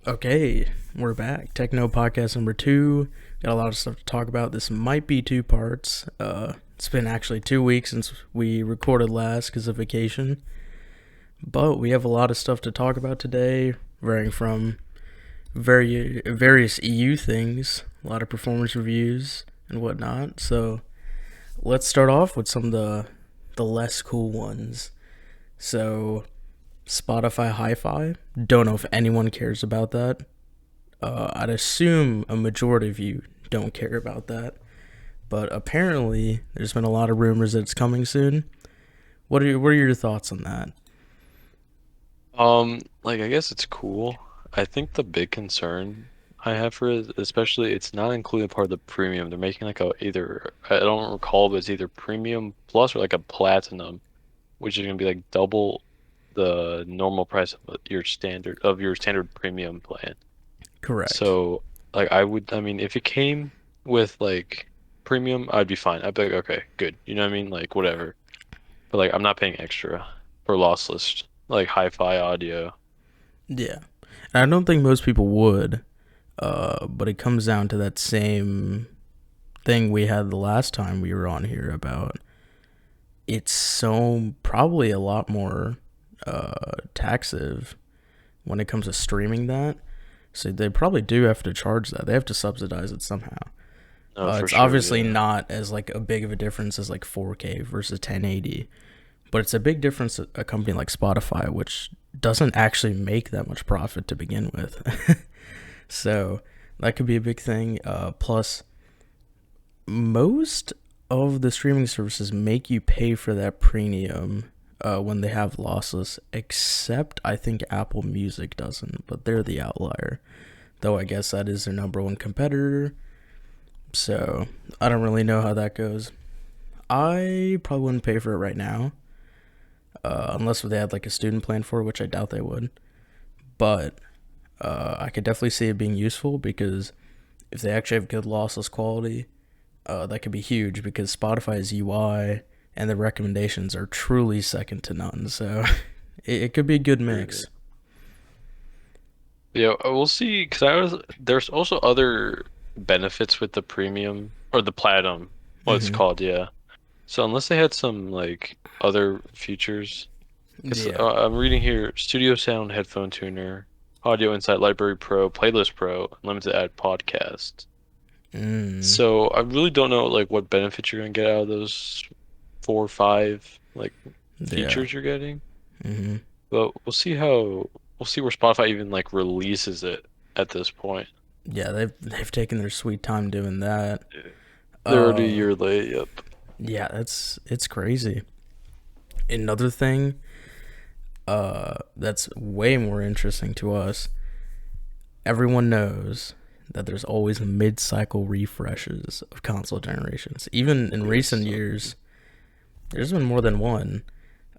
Okay, we're back. TeckKnow podcast number 2. Got a lot of stuff to talk about. This might be 2 parts. It's been actually 2 weeks since we recorded last because of vacation. But we have a lot of stuff to talk about today, varying from various EU things, a lot of performance reviews and whatnot. So let's start off with some of the less cool ones. So Spotify Hi-Fi. Don't know if anyone cares about that. I'd assume a majority of you don't care about that. But apparently, there's been a lot of rumors that it's coming soon. What are your thoughts on that? I guess it's cool. I think the big concern I have for it, especially it's not including part of the premium. They're making like a either I don't recall, but it's either premium plus or like a platinum, which is gonna be like double the normal price of your standard premium plan. Correct. So I mean if it came with like premium, I'd be fine. I'd be like, okay, good. You know what I mean? Like whatever. But like I'm not paying extra for lossless like hi-fi audio. Yeah. And I don't think most people would. But it comes down to that same thing we had the last time we were on here about it's so probably a lot more taxive when it comes to streaming that. So they probably do have to charge that. They have to subsidize it somehow. Oh, for It's sure, obviously yeah. not as like a big of a difference as like 4K versus 1080, but it's a big difference at a company like Spotify, which doesn't actually make that much profit to begin with. So that could be a big thing. Plus, most of the streaming services make you pay for that premium when they have lossless, except I think Apple Music doesn't, but they're the outlier. Though I guess that is their number one competitor. So I don't really know how that goes. I probably wouldn't pay for it right now, unless they had like a student plan for it, which I doubt they would. But I could definitely see it being useful because if they actually have good lossless quality, that could be huge because Spotify's UI and the recommendations are truly second to none. So it could be a good True. mix. Yeah, we'll see. Because there's also other benefits with the premium or the platinum, what it's Mm-hmm. called, yeah. So unless they had some like other features, because Yeah. I'm reading here, Studio Sound headphone tuner, Audio Insight Library Pro, Playlist Pro, Limited Ad Podcast. Mm. So I really don't know like what benefits you're gonna get out of those 4 or 5 like Yeah. features you're getting. Mm-hmm. But we'll see where Spotify even like releases it at this point. Yeah. They've taken their sweet time doing that. Yeah. They're already a Uh. year late. Yep. Yeah. It's crazy. Another thing. That's way more interesting to us. Everyone knows that there's always mid-cycle refreshes of console generations. Even in Yes. recent years, there's been more than one.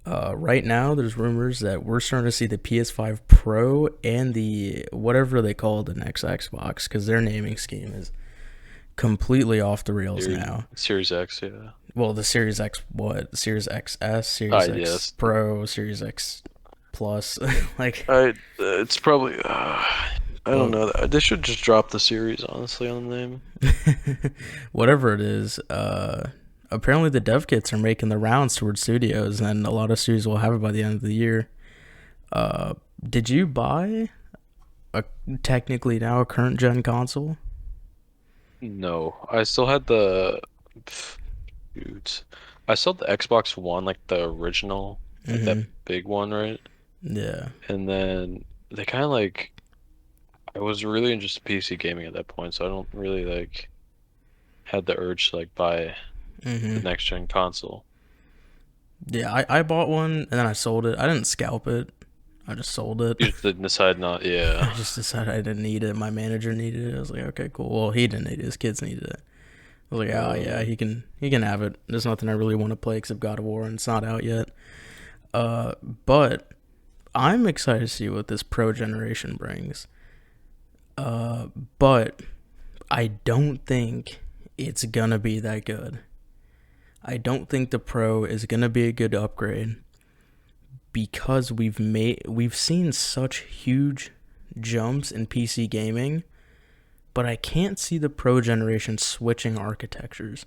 Right now, there's rumors that we're starting to see the PS5 Pro and the whatever they call the next Xbox, because their naming scheme is completely off the rails now. Series X. Yeah. Well, the Series X, what? Series XS, Series X Yes. Pro, Series X Plus, like, It's probably. I don't well, know. They should just drop the series, honestly, on the name. whatever it is. Apparently the dev kits are making the rounds towards studios, and a lot of studios will have it by the end of the year. Uh, did you buy a technically now a current gen console? No, I still had the. Shoot. I still had the Xbox One, like the original, like that Mm-hmm. big one, right? Yeah. And then they kind of like. I was really into PC gaming at that point, so I don't really like had the urge to like buy Mm-hmm. the next gen console. Yeah, I bought one and then I sold it. I didn't scalp it. I just sold it. You just didn't decide not, I yeah. just decided I didn't need it. My manager needed it. I was like, okay, cool. Well, he didn't need it. His kids needed it. I was like, oh yeah, Uh, he can have it. There's nothing I really want to play except God of War, and it's not out yet. Uh, but I'm excited to see what this Pro generation brings. Uh, but I don't think it's gonna be that good. I don't think the Pro is gonna be a good upgrade because we've seen such huge jumps in PC gaming, but I can't see the Pro generation switching architectures.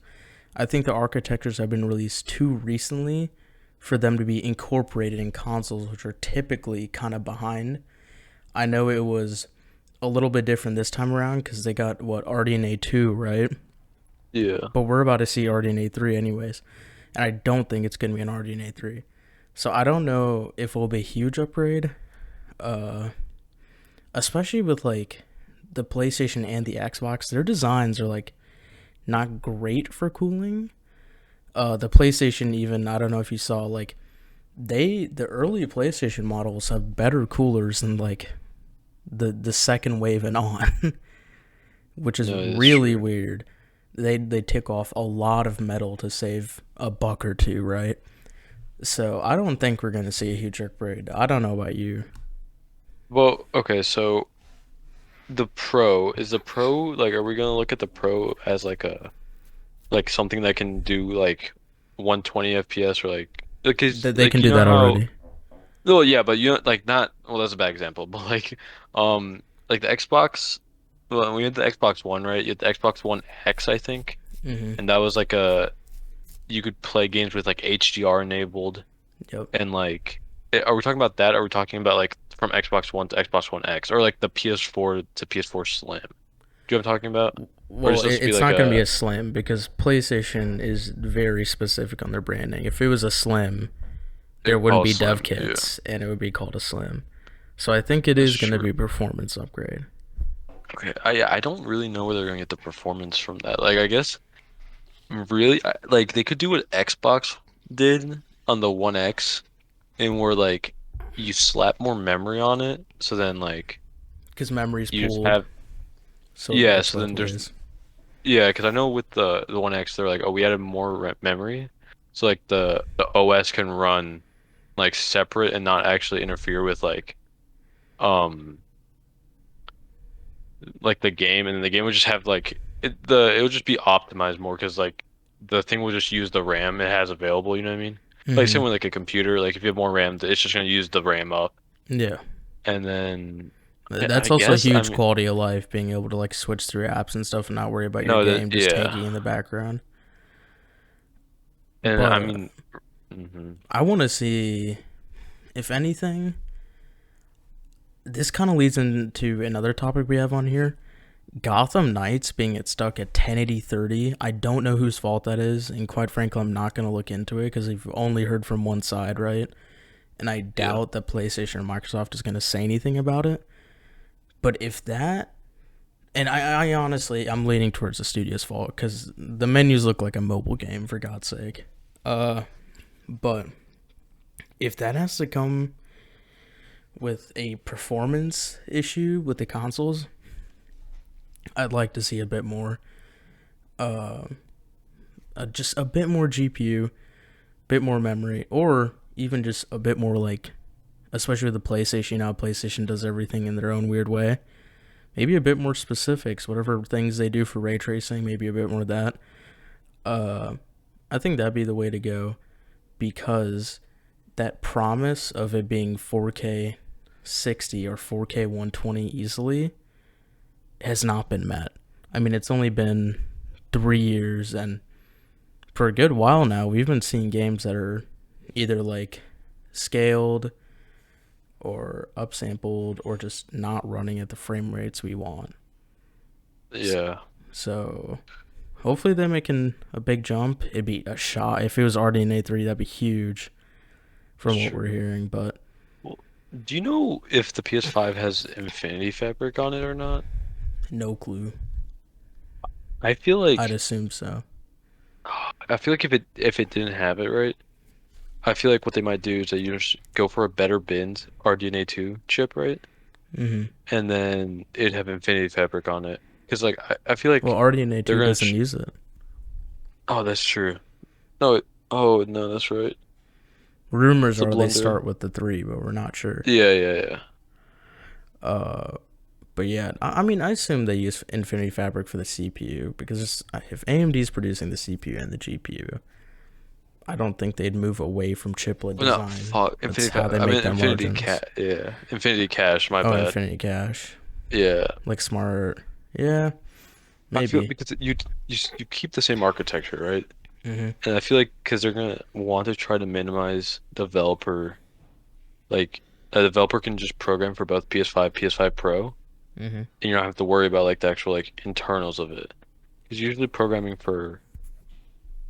I think the architectures have been released too recently for them to be incorporated in consoles, which are typically kind of behind. I know it was a little bit different this time around because they got, RDNA 2, right? Yeah. But we're about to see RDNA 3 anyways. And I don't think it's going to be an RDNA 3. So I don't know if it'll be a huge upgrade. Especially with like the PlayStation and the Xbox, their designs are like not great for cooling. The PlayStation, even, I don't know if you saw, like the early PlayStation models have better coolers than like the second wave and on, which is really weird. They tick off a lot of metal to save a buck or two, right? So I don't think we're gonna see a huge upgrade. I don't know about you. Well, okay, so the Pro, is the Pro like, are we gonna look at the Pro as like something that can do like 120 FPS, or like, because They like, can you do know that how, already. well, yeah, but you know, like, not, well, that's a bad example, but like the Xbox, well, we had the Xbox One, right? You had the Xbox One X, I think, Mm-hmm. and that was like you could play games with like HDR enabled, Yep. and like, are we talking about that? Or are we talking about like from Xbox One to Xbox One X, or like the PS4 to PS4 Slim? Do you know what I'm talking about? Or Well, does this be it's like not going to be a, a slim because PlayStation is very specific on their branding. If it was a slim, there wouldn't oh, be dev Slim? Yeah, kits and it would be called a slim. So I think it that's is going to true. be a performance upgrade. Okay, I don't really know where they're gonna get the performance from that. Like, I guess really, like, they could do what Xbox did on the One X, and where like you slap more memory on it, so then like Because memory's you just pooled, have, so it yeah, works so both then there's, ways. yeah, because I know with the One X they're like, oh, we added more memory, so like the OS can run like separate and not actually interfere with um like the game, and then the game would just have like it would just be optimized more, because like the thing will just use the RAM it has available, you know what I mean? Like Mm-hmm. same with like a computer, like if you have more RAM, it's just gonna use the RAM up. Yeah. And then I That's also a guess, I huge mean, quality of life, being able to like switch through apps and stuff and not worry about your no, that, game just yeah. tanking in the background. And I But mean, hmm I want to see, if anything, this kind of leads into another topic we have on here. Gotham Knights being it stuck at 1080 30. I don't know whose fault that is, and quite frankly, I'm not going to look into it because we've only heard from one side, right? And I yeah, doubt that PlayStation or Microsoft is going to say anything about it. But if that, and I honestly, I'm leaning towards the studio's fault because the menus look like a mobile game, for God's sake. But if that has to come with a performance issue with the consoles, I'd like to see a bit more, uh, just a bit more GPU, bit more memory, or even just a bit more like, especially with the PlayStation. Now PlayStation does everything in their own weird way. Maybe a bit more specifics, whatever things they do for ray tracing, maybe a bit more of that. Uh, I think that'd be the way to go because that promise of it being 4K 60 or 4K 120 easily has not been met. I mean, it's only been 3 years, and for a good while now, we've been seeing games that are either like scaled or upsampled or just not running at the frame rates we want. yeah, So hopefully they're making a big jump. It'd be a shot. If it was RDNA 3, that'd be huge that's from what we're true. hearing, but Well, do you know if the PS5 has Infinity Fabric on it or not? no clue. I feel I'd like assume so. I feel like if it didn't have it, right? I feel like what they might do is that you just go for a better binned RDNA 2 chip, right? hmm And then it'd have Infinity Fabric on it. Because like I feel Well, like RDNA they're 2 gonna doesn't use it. oh, that's true. No, oh no, that's right. It's Rumors the are they blender. start with the 3, but we're not sure. Yeah, yeah, yeah. Uh, but yeah, I mean, I assume they use Infinity Fabric for the CPU because if AMD's producing the CPU and the GPU, I don't think they'd move away from chiplet Well, no, design. fuck. That's Infinity. how they I make mean, their Infinity margins. Cat. Yeah, Infinity Cache. My Oh, bad. Infinity Cache, Yeah, like smart. Yeah, I feel maybe. because you keep the same architecture, right? Mhm. And I feel like because they're gonna want to try to minimize developer, like a developer can just program for both PS5, PS5 Pro, Mhm. and you don't have to worry about like the actual like internals of it. Because usually programming for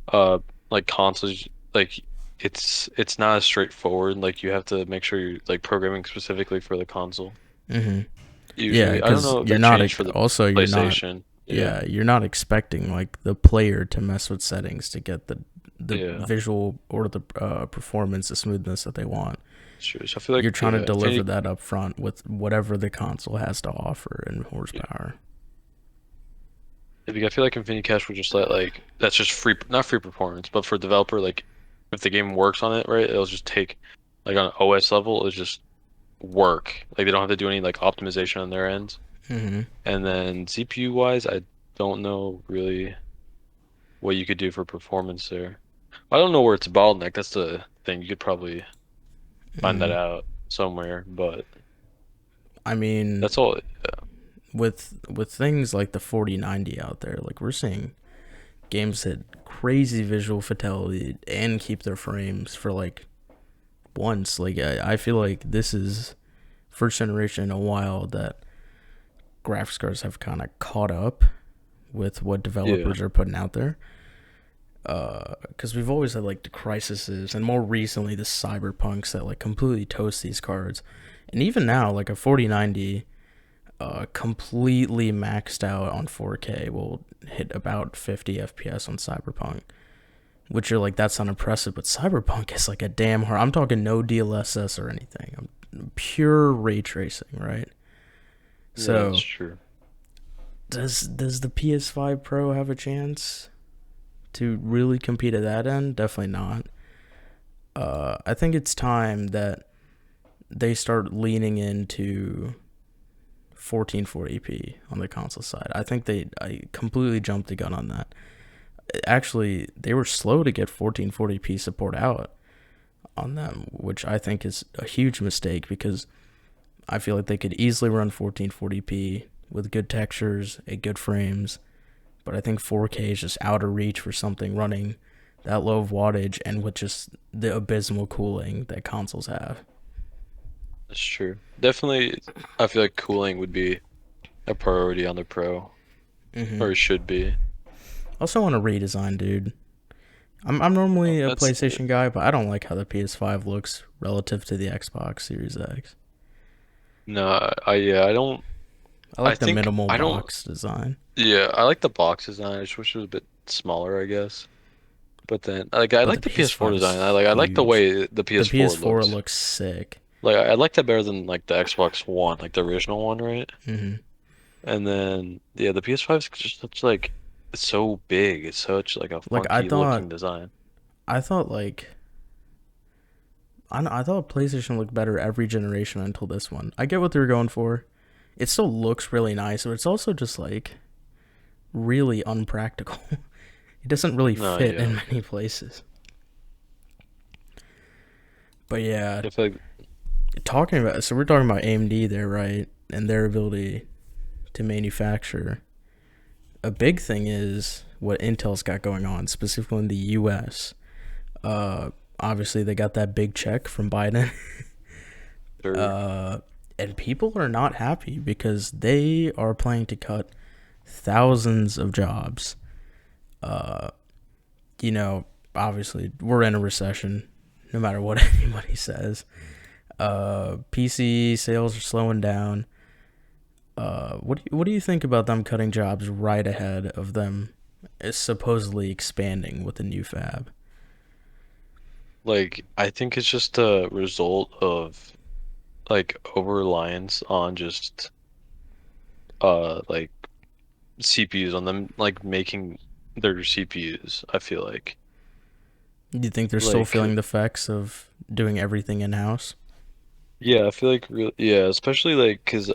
uh like consoles, like it's not as straightforward. Like you have to make sure you're like programming specifically for the console. Mhm. Yeah, Usually, I don't because know if you're that not changed for the also you're not. PlayStation. Yeah, Yeah, you're not expecting like the player to mess with settings to get the yeah, visual or the performance, the smoothness that they want. sure. So I feel like You're trying to yeah, deliver Infinity. that up front with whatever the console has to offer in Yeah. horsepower. I feel like Infinity Cache would just let like that's just free, not free performance, but for developer, like if the game works on it, right, it'll just take like on an OS level, it'll just work. Like they don't have to do any like optimization on their end. Mhm. And then CPU wise, I don't know really what you could do for performance there. I don't know where it's a bottleneck. That's the thing. You could probably find that Mhm. out somewhere, but I mean, that's all. with things like the 4090 out there, like we're seeing games hit crazy visual fidelity and keep their frames for like once. Like I feel like this is first generation in a while that graphics cards have kind of caught up with what Yeah, developers are putting out there. Because we've always had like the crises, and more recently the cyberpunks that like completely toast these cards, and even now like a 4090 completely maxed out on 4K will hit about 50 FPS on cyberpunk, which you're like that's unimpressive, but cyberpunk is like a damn hard. I'm talking no DLSS or anything. I'm pure ray tracing, right? yeah, that's So true. does the PS5 Pro have a chance to really compete at that end? Definitely not. I think it's time that they start leaning into 1440p on the console side. I completely jumped the gun on that. Actually, they were slow to get 1440p support out on them, which I think is a huge mistake because I feel like they could easily run 1440p with good textures and good frames, but I think 4K is just out of reach for something running that low of wattage and with just the abysmal cooling that consoles have. That's true. Definitely, I feel like cooling would be a priority on the Pro, Mm-hmm. or it should be. Also want a redesign, dude. I'm normally a That's PlayStation guy, but I don't like how the PS5 looks relative to the Xbox Series X. no, I yeah, I don't. I I like the think minimal I don't. box design. Yeah, I like the box design. I just wish it was a bit smaller, I guess. But then, like, I But the like the PS4 PS5 is design. I like the huge. way the The PS4 PS4 looks. looks sick. Like, I like that better than like the Xbox One, like the original one, right? Hmm. And then, yeah, the PS5 is just such like it's so big. It's such like a Like funky looking design. I thought like I thought PlayStation looked better every generation until this one. I get what they're going for. It still looks really nice, but it's also just like really unpractical. It doesn't really No, fit yeah, in many places. But yeah, I feel like talking about so we're talking about AMD there, right? And their ability to manufacture. A big thing is what Intel's got going on, specifically in the US. Obviously they got that big check from Biden. they're uh and people are not happy because they are planning to cut thousands of jobs. Uh you know, obviously we're in a recession no matter what anybody says. PC sales are slowing down. What do you think about them cutting jobs right ahead of them supposedly expanding with a new fab? like I think it's just a result of like over reliance on just like CPUs on them like making their CPUs. I feel Do you think they're still like feeling the effects of doing everything in house? yeah, I feel like really yeah, especially like because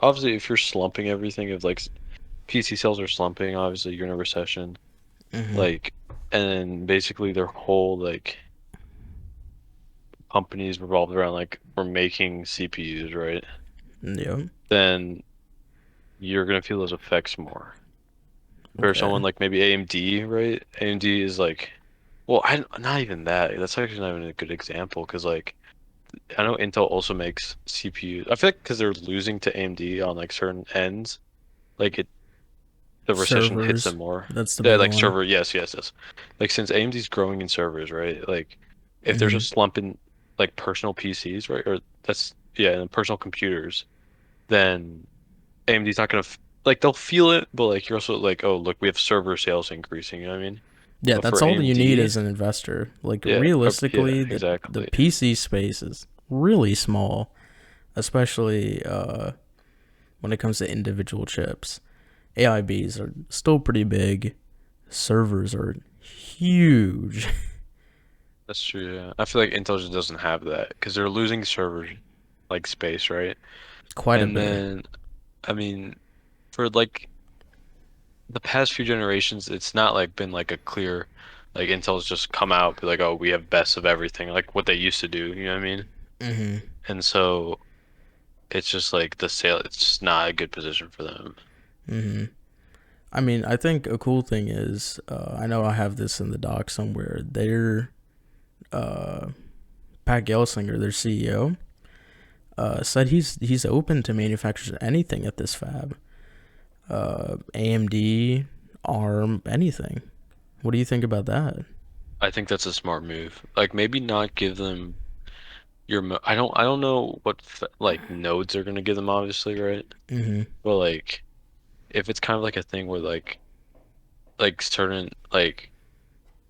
obviously if you're slumping everything if like PC sales are slumping, obviously you're in a recession. Mm-hmm. Like and basically their whole like companies revolved around like we're making CPUs, right? Yep. Then you're gonna feel those effects more. For Okay. someone like maybe AMD, right? AMD is like, well, I not even that. That's actually not even a good example because like I know Intel also makes CPUs. I feel like because they're losing to AMD on like certain ends, like it the recession hits them Servers. more. That's the Yeah, big like one. server, yes, yes, yes. Like since AMD's growing in servers, right? Like if there's a Hmm. slump in like personal PCs, right? Or that's yeah, in personal computers, then AMD's not gonna like they'll feel it, but like you're also like, oh, look, we have server sales increasing, you know what I mean? Yeah, But that's for all that you need AMD, as an investor. Like yeah, yeah, realistically, the exactly. PC space is really small, especially when it comes to individual chips. AIBs are still pretty big. Servers are huge, That's true, yeah. I feel like Intel just doesn't have that because they're losing server like space, right? quite a And bit. then I mean, for like the past few generations, it's not like been like a clear like Intel's just come out be like, oh, we have best of everything, like what they used to do, you know what I mean? Hmm. And so it's just like the sale, it's just not a good position for them. Hmm. I mean, I think a cool thing is, I know I have this in the doc somewhere. Their uh, Pat Gelsinger, their CEO, said he's open to manufacturers anything at this fab. AMD, ARM, anything. What do you think about that? I think that's a smart move. Like maybe not give them I don't know what like nodes are gonna give them obviously, right? Hmm. But like if it's kind of like a thing where like certain like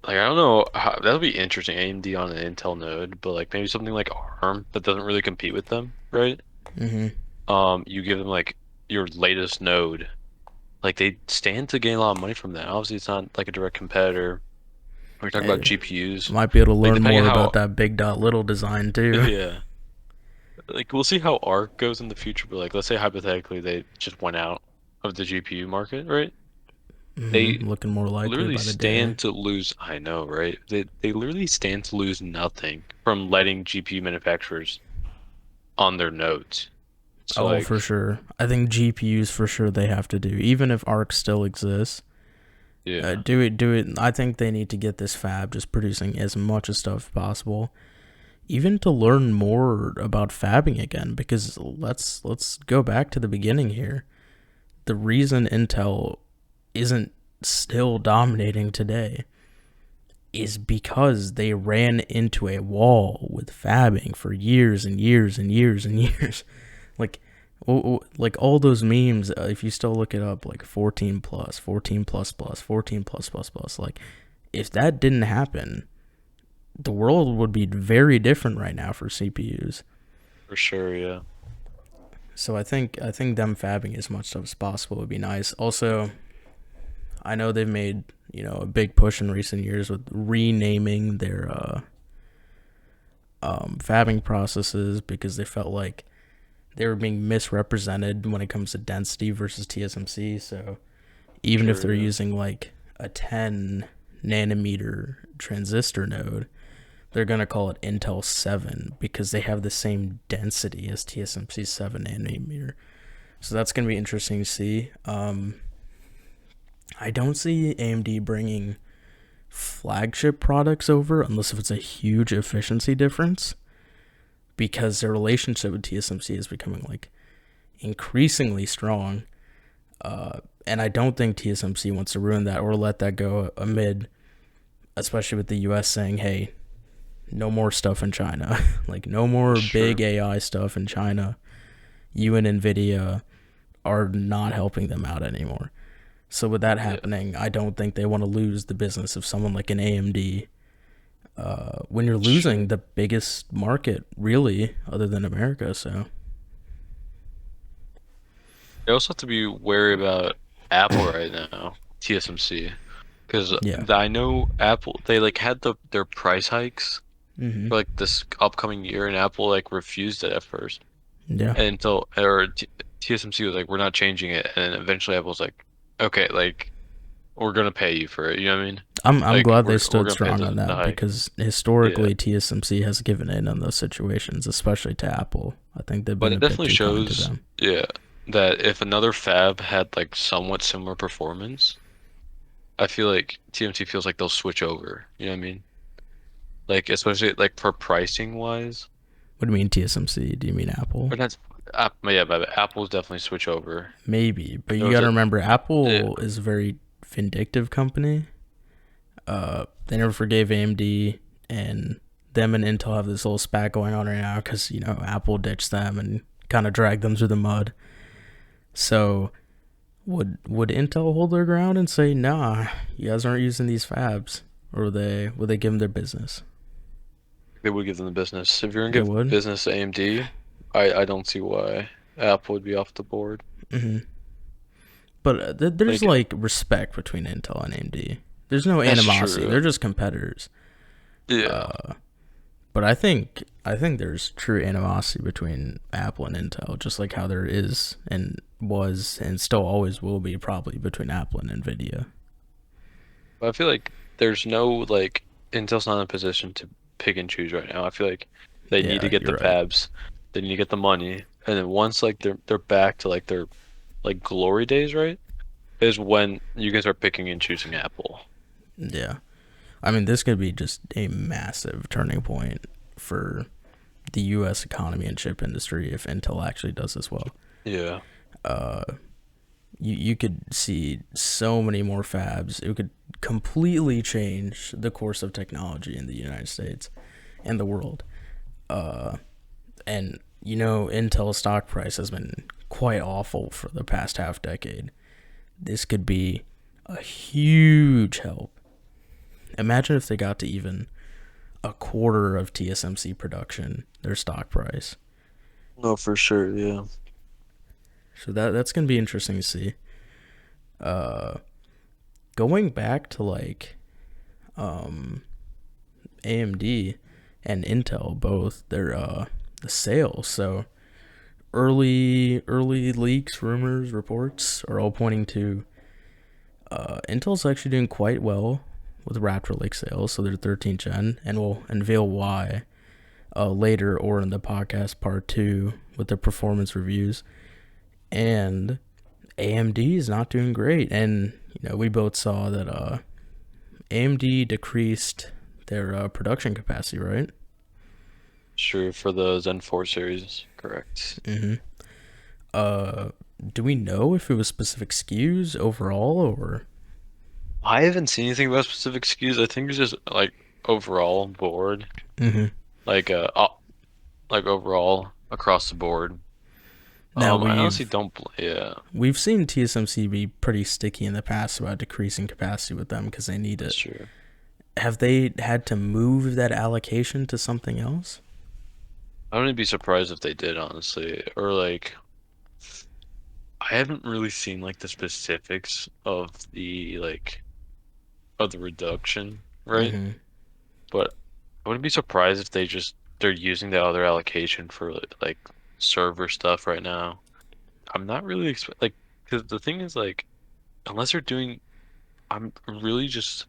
I don't know how that would be interesting AMD on an Intel node, but like maybe something like ARM that doesn't really compete with them, right? Hmm. You give them like your latest node. Like they stand to gain a lot of money from that. Obviously, it's not like a direct competitor. We're talking about Hey, GPUs. might be able to Like learn depending more about how that big dot little design too. yeah. Like we'll see how ARC goes in the future, but like let's say hypothetically they just went out of the GPU market, right? They Looking more likely literally by the day. stand to lose, I know, right? They literally stand to lose nothing from letting GPU manufacturers on their nodes. So Oh, for like, sure. I think GPUs for sure they have to do, even if ARC still exists. yeah, Do it, do it. I think they need to get this fab just producing as much as stuff as possible, even to learn more about fabbing again. Because let's go back to the beginning here. The reason Intel isn't still dominating today is because they ran into a wall with fabbing for years and years and years and years. Like, like all those memes, if you still look it up, like 14 plus, 14 plus plus, 14 plus plus plus, like if that didn't happen, the world would be very different right now for CPUs. for sure, yeah. So I think them fabbing as much stuff as possible would be nice. Also, I know they've made a big push in recent years with renaming their fabbing processes because they felt like they were being misrepresented when it comes to density versus TSMC. So even if they're True, using like a 10 nanometer transistor node, they're going to call it Intel 7 because they have the same density as TSMC's 7 nanometer. So that's going to be interesting to see. I don't see AMD bringing flagship products over unless if it's a huge efficiency difference because their relationship with TSMC is becoming like increasingly strong. And I don't think TSMC wants to ruin that or let that go amid, especially with the US saying, hey, no more stuff in China. Like, no more that's big true. AI stuff in China. You and NVIDIA are not helping them out anymore. So, with that Yeah, happening, I don't think they want to lose the business of someone like an AMD when you're that's losing true. the biggest market, really, other than America. So, You also have to be wary about Apple right now, TSMC, because yeah. I know Apple they like had their price hikes Hmm. for like this upcoming year, and Apple like refused it at first, Yeah. and until or T TSMC was like, we're not changing it, and eventually Apple's like, okay, like we're gonna pay you for it. You know what I mean? I'm Like glad they we're stood gonna pay strong on the that hike. because Yeah, historically TSMC has given in on those situations, especially to Apple. I think they've but been it a bit definitely too kind to shows, them. yeah, that if another fab had like somewhat similar performance, I feel like TMT feels like they'll switch over. You know what I mean? Like especially like for pricing wise. What do you mean TSMC? Do you mean Apple? Or that's yeah, but Apple's definitely switch over. Maybe, but There you was got to a remember yeah, Apple is a very vindictive company. They never forgave AMD, and them and Intel have this little spat going on right now because Apple ditched them and kind of dragged them through the mud. So would Intel hold their ground and say, nah, you guys aren't using these fabs, or would they give them their business? they would give them the business. If you're gonna They give would. business to AMD, I don't see why Apple would be off the board. Hmm. But there's Like like respect between Intel and AMD. There's no that's animosity. true. They're just competitors. Yeah. Uh, but I think there's true animosity between Apple and Intel, just like how there is and was and still always will be probably between Apple and Nvidia. But I feel like there's no like Intel's not in a position to pick and choose right now. I feel like they need to Yeah, get the you're right. fabs, they need to get the money, and then once like they're back to like their like glory days, right? Is when you can start picking and choosing Apple. Yeah. I mean, this could be just a massive turning point for the U.S. economy and chip industry if Intel actually does this well. Yeah. Uh, you could see so many more fabs. It could completely change the course of technology in the United States and the world. Uh, and Intel stock price has been quite awful for the past half decade. This could be a huge help. Imagine if they got to even a quarter of TSMC production, their stock price. No, for sure, yeah. So that's gonna be interesting to see. Uh, Going back to like um, AMD and Intel, both their the sales. So early leaks, rumors, reports are all pointing to Intel's actually doing quite well with Raptor Lake sales. So they're 13th gen, and we'll unveil why later or in the podcast part 2 with the performance reviews. And AMD is not doing great, and we both saw that AMD decreased their production capacity, right? Sure, for the Zen 4 series, correct. Mm-hmm. Uh, do we know if it was specific SKUs overall or? I haven't seen anything about specific SKUs. I think it's just like overall board, Mm-hmm. like like overall across the board. Now I honestly don't. Yeah, we've seen TSMC be pretty sticky in the past about decreasing capacity with them because they need that's it. true. Have they had to move that allocation to something else? I wouldn't be surprised if they did, honestly. Or like, I haven't really seen like the specifics of the reduction, right? Mm-hmm. But I wouldn't be surprised if they're using the other allocation for like server stuff right now. I'm not really like because the thing is like unless they're doing, I'm really just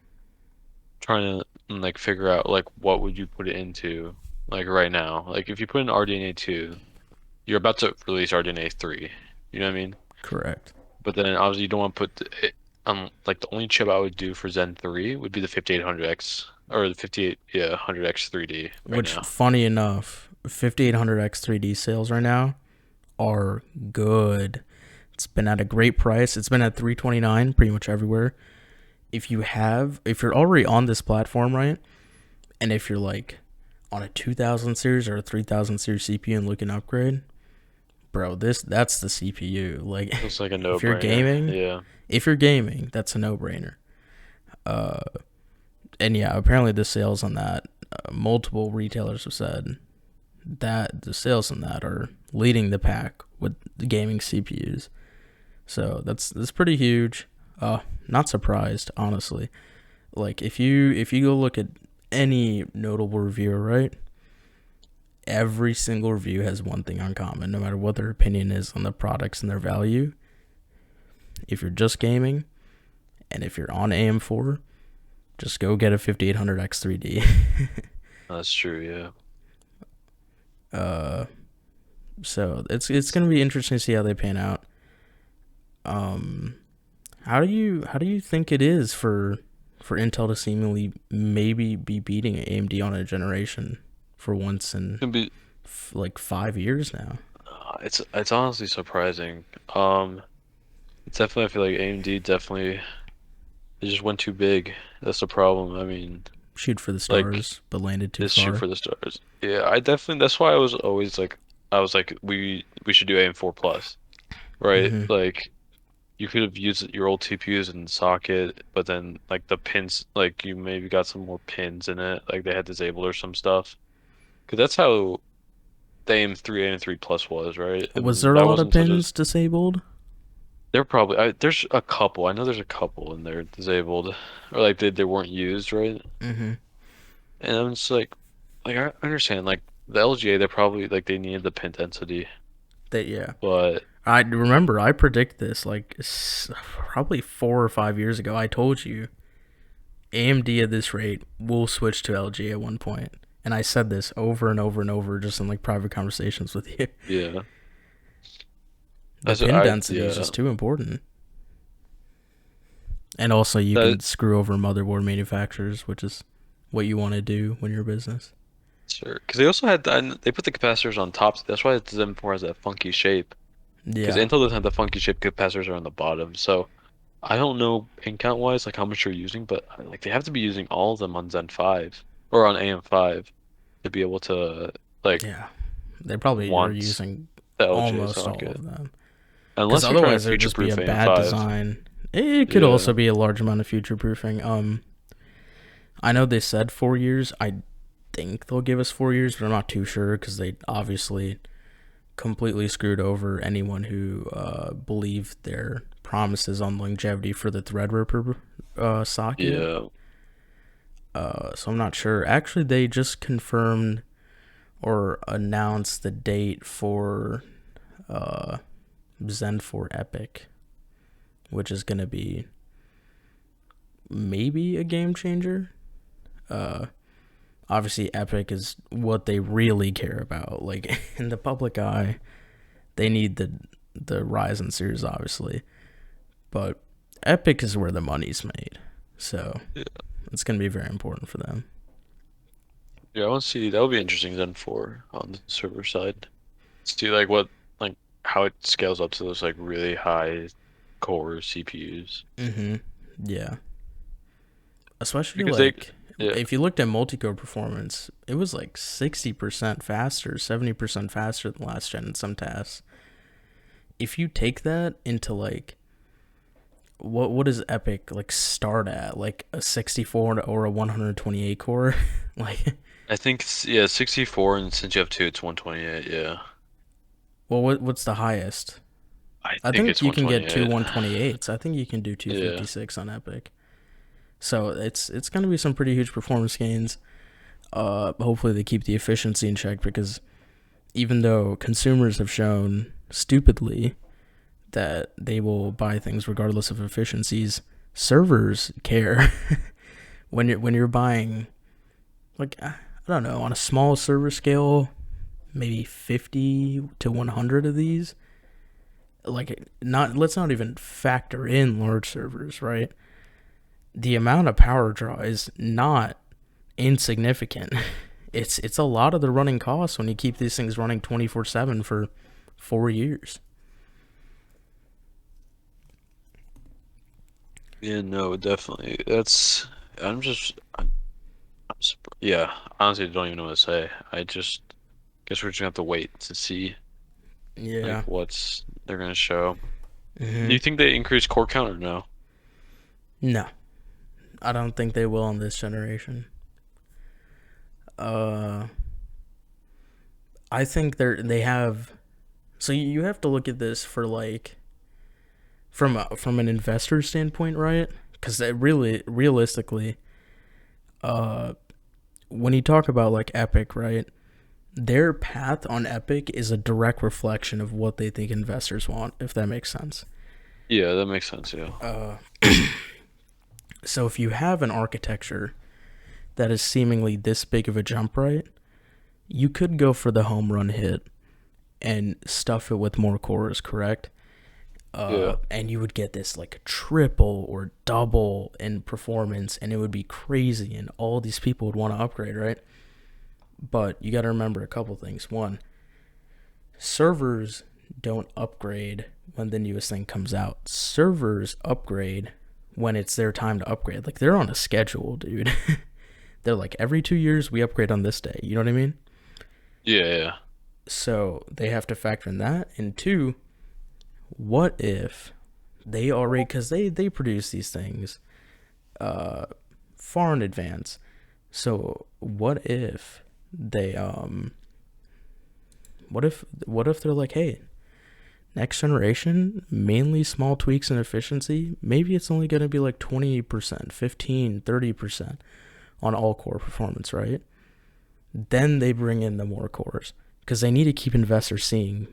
trying to like figure out like what would you put it into like right now. Like if you put in RDNA 2, you're about to release RDNA 3. You know what I mean? Correct. But then obviously you don't want to put it like the only chip I would do for Zen 3 would be the 5800X or the 5800X 3D right Which, now. funny enough, 5800X 3D sales right now are good. It's been at a great price. It's been at 329 pretty much everywhere. If you're already on this platform, right? And if you're like on a 2000 series or a 3000 series CPU and looking to upgrade, bro, that's the CPU. Like Looks like a if you're no-brainer. gaming, Yeah. that's a no-brainer. Uh and yeah, apparently the sales on that multiple retailers have said that the sales on that are leading the pack with the gaming CPUs. So that's pretty huge. Not surprised, honestly. Like if you go look at any notable reviewer, right? Every single review has one thing in common, no matter what their opinion is on the products and their value. If you're just gaming, and if you're on AM4, Just go get a 5800X 3D. That's true. So it's gonna be interesting to see how they pan out. How do you think it is for Intel to seemingly maybe be beating AMD on a generation for once in Be, like 5 years now? it's honestly surprising. It's definitely, I feel like AMD definitely, they just went too big. That's the problem. I mean, Shoot for the like, stars, but landed too just shoot far. for the stars. Yeah, I definitely. That's why I was always like, we should do AM4 plus, right? Mm-hmm. Like, you could have used your old TPUs in the socket, but then like the pins, like you maybe got some more pins in it, like they had disabled or some stuff. Because that's how the AM3 plus was, right? Was there a That lot of wasn't such a. pins disabled? They're probably there's a couple. I know there's a couple in there disabled, or like they weren't used, right? Mm-hmm. And I'm just like I understand like the LGA they probably like they needed the pin density, That yeah. but I remember I predict this like probably 4 or 5 years ago. I told you AMD at this rate will switch to LG at one point, and I said this over and over and over just in like private conversations with you. yeah, The pin density is yeah just too important, and also you that can screw over motherboard manufacturers, which is what you want to do when you're a business. sure because they also had they put the capacitors on top. That's why the M4 has that funky shape. Because Yeah, Intel doesn't have the funky shape capacitors are on the bottom. So I don't know pin count wise like how much you're using, but like they have to be using all of them on Zen 5 or on AM5 to be able to like yeah, they probably are want using the LGA almost all socket. of them. Because Unless they're trying to otherwise, it would just be future-proof a bad AM5. design. It could Yeah. also be a large amount of future proofing. I know they said 4 years. I think they'll give us 4 years, but I'm not too sure because they obviously completely screwed over anyone who believed their promises on longevity for the Threadripper socket. Yeah. So I'm not sure. Actually, they just confirmed or announced the date for Zen 4 Epic, which is going to be maybe a game changer. Obviously, Epic is what they really care about. Like, in the public eye, they need the Ryzen series, obviously. But Epic is where the money's made. So, Yeah. it's going to be very important for them. Yeah, I want to see that would be interesting then for on the server side. See like what like how it scales up to those like really high core CPUs. Mm-hmm. Yeah. Especially, Because they like, yeah. if you looked at multi-core performance, it was like 60% faster, 70% faster than last gen in some tasks. If you take that into, like, what does Epic, like, start at? Like, a 64 or a 128 core? Like, I think yeah, 64 and since you have two it's 128, yeah. well, what's the highest? I I think think it's you can get two 128. 128s. I think you can do Yeah. 256 on Epic. So it's going to be some pretty huge performance gains. Hopefully they keep the efficiency in check because even though consumers have shown stupidly that they will buy things regardless of efficiencies, servers care. when you're buying, like, I don't know, on a small server scale, maybe 50 to 100 of these. Like, let's not even factor in large servers, right? The amount of power draw is not insignificant. It's a lot of the running costs when you keep these things running 24/7 for 4 years. Yeah, no, definitely. That's yeah, honestly I don't even know what to say. I just guess we're just gonna have to wait to see Yeah. like what's they're gonna show. Do Hmm. you think they increase core count or no? No, I don't think they will in this generation. Uh, I think they have. So you have to look at this for, like, from an investor standpoint, right? Because really, realistically, uh, when you talk about, like, Epic, right? Their path on Epic is a direct reflection of what they think investors want, if that makes sense. Yeah, that makes sense, yeah. Uh, So if you have an architecture that is seemingly this big of a jump right, you could go for the home run hit and stuff it with more cores, correct? Yeah. And you would get this like triple or double in performance, and it would be crazy, and all these people would want to upgrade, right? But you got to remember a couple things. One, servers don't upgrade when the newest thing comes out. Servers upgrade when it's their time to upgrade. Like, they're on a schedule, dude. They're like, every 2 years we upgrade on this day. You know what I mean? Yeah. So they have to factor in that. And two, what if they already, because they produce these things far in advance. So what if they what if they're like, hey, next generation, mainly small tweaks in efficiency, maybe it's only going to be like 20%, 15, 30% on all core performance, right? Then they bring in the more cores because they need to keep investors seeing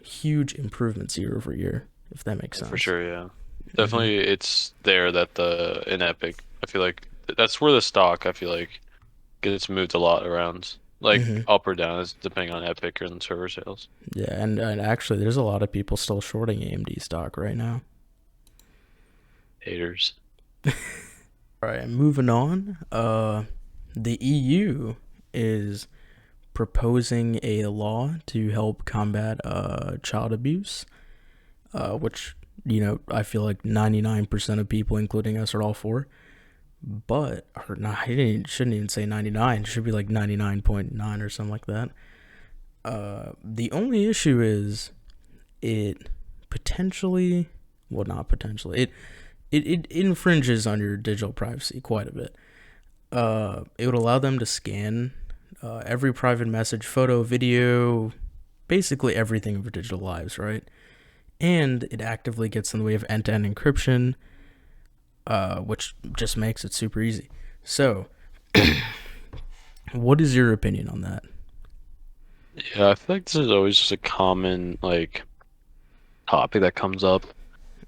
huge improvements year over year, if that makes sense. For sure, yeah. Definitely it's there that the in Epic, I feel like that's where the stock, I feel like, gets moved a lot around. Like up or down is depending on Epic and server sales. Yeah, and actually, there's a lot of people still shorting AMD stock right now. Haters. All right, moving on. The EU is proposing a law to help combat child abuse, which, I feel like 99% of people, including us, are all for. But, or no, shouldn't even say 99. It should be like 99.9 or something like that. The only issue is it potentially, well, not potentially, it infringes on your digital privacy quite a bit. It would allow them to scan every private message, photo, video, basically everything of your digital lives, right? And it actively gets in the way of end-to-end encryption, which just makes it super easy. So, what is your opinion on that? Yeah, I feel like this is always just a common like topic that comes up.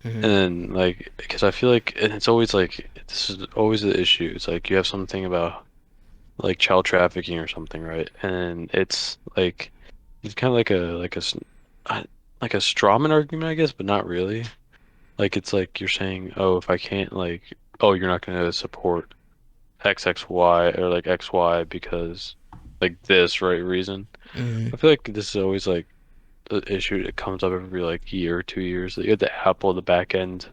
And then like because I feel like and it's always like this is always the issue. It's like you have something about like child trafficking or something, right? And it's kind of like a strawman argument, I guess, but not really. Like it's like you're saying, oh, if I can't like, oh, you're not going to support XXY or like XY because like this right reason. I feel like this is always like the issue that comes up every like year or 2 years. You had the Apple, the back end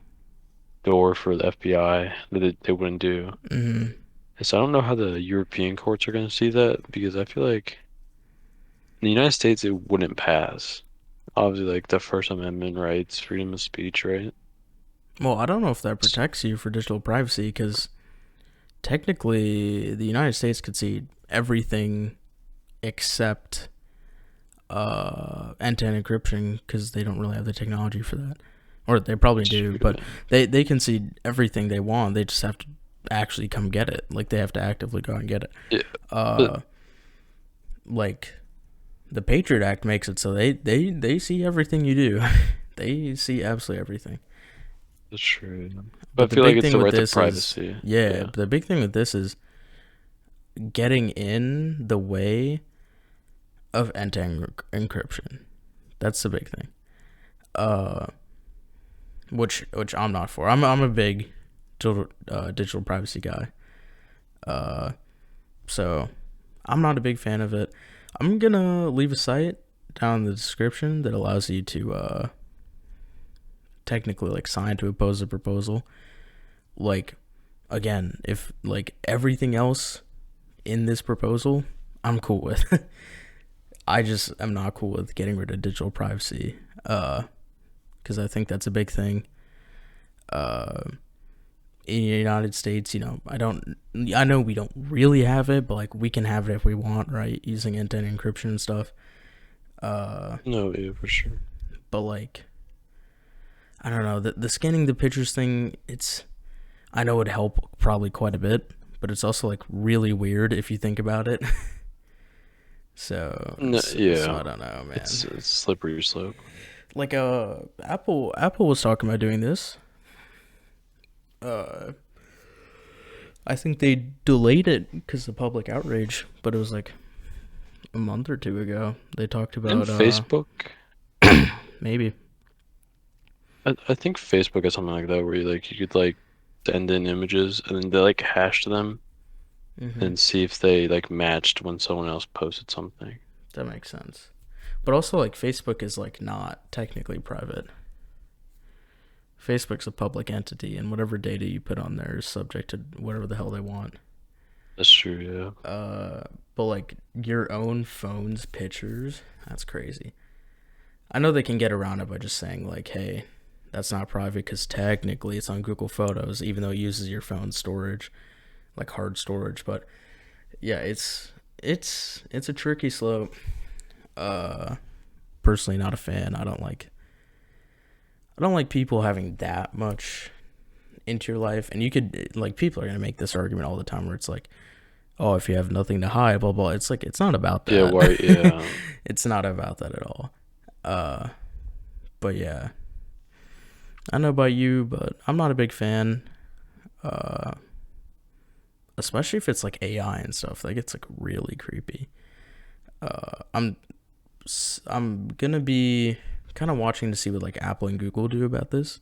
door for the FBI that they wouldn't do. And so I don't know how the European courts are going to see that because I feel like in the United States it wouldn't pass. Obviously, like the First Amendment rights, freedom of speech, right? Well, I don't know if that protects you for digital privacy because technically the United States could see everything except end-to-end encryption because they don't really have the technology for that. Or they probably do, but they can see everything they want. They just have to actually come get it. Like, they have to actively go and get it. Yeah, like, the Patriot Act makes it so they see everything you do. They see absolutely everything. that's true. But I feel like it's the right to privacy. Yeah, the big thing with this is getting in the way of end-to-end encryption. That's the big thing. Which I'm not for. I'm a big digital privacy guy. So I'm not a big fan of it. I'm gonna leave a site down in the description that allows you to technically like sign to oppose the proposal. Like, again, if like everything else in this proposal I'm cool with. I just am not cool with getting rid of digital privacy, because I think that's a big thing. In the United States, I know we don't really have it, but like we can have it if we want, right? Using end-to-end encryption and stuff. No, yeah, for sure. But like, I don't know, the scanning the pictures thing, I know it'd help probably quite a bit, but it's also like really weird if you think about it. So, No, so I don't know, man. It's slippery slope. Like, Apple was talking about doing this. I think they delayed it because of public outrage, but it was like a month or two ago. They talked And about Facebook, maybe. I think Facebook has something like that where you could like send in images and then they like hashed them Mm-hmm. and see if they like matched when someone else posted something. That makes sense. But also, like, Facebook is like not technically private. Facebook's a public entity, and whatever data you put on there is subject to whatever the hell they want. That's true, yeah. But like your own phone's pictures, that's crazy. I know they can get around it by just saying like, "Hey, that's not private because technically it's on Google Photos, even though it uses your phone's storage, like hard storage." But yeah, it's a tricky slope. Uh, Personally, not a fan. I don't like people having that much into your life, and you could like people are gonna make this argument all the time where it's like, oh, if you have nothing to hide, blah blah. It's like it's not about Yeah, that. why, yeah. It's not about that at all. Uh, but yeah, I don't know about you, but I'm not a big fan. Uh, Especially if it's like AI and stuff. Like it's like really creepy. Uh, I'm I'm gonna be kind of watching to see what like Apple and Google do about this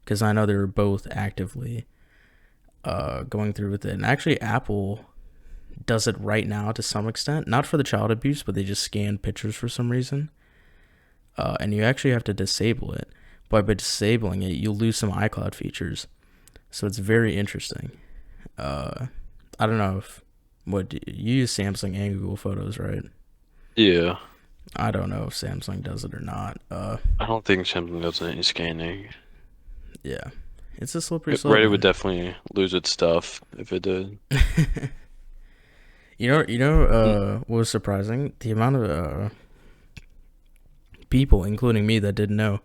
because I know they're both actively going through with it. And actually, Apple does it right now to some extent, not for the child abuse, but they just scan pictures for some reason, and you actually have to disable it. But by disabling it, you'll lose some iCloud features. So it's very interesting. Uh, I don't know if what you use Samsung and Google Photos, right? Yeah. I don't know if Samsung does it or not. I don't think Samsung does any scanning. Yeah, it's a slippery slope, Reddit would man. definitely lose its stuff if it did. Mm. What was surprising? The amount of people, including me, that didn't know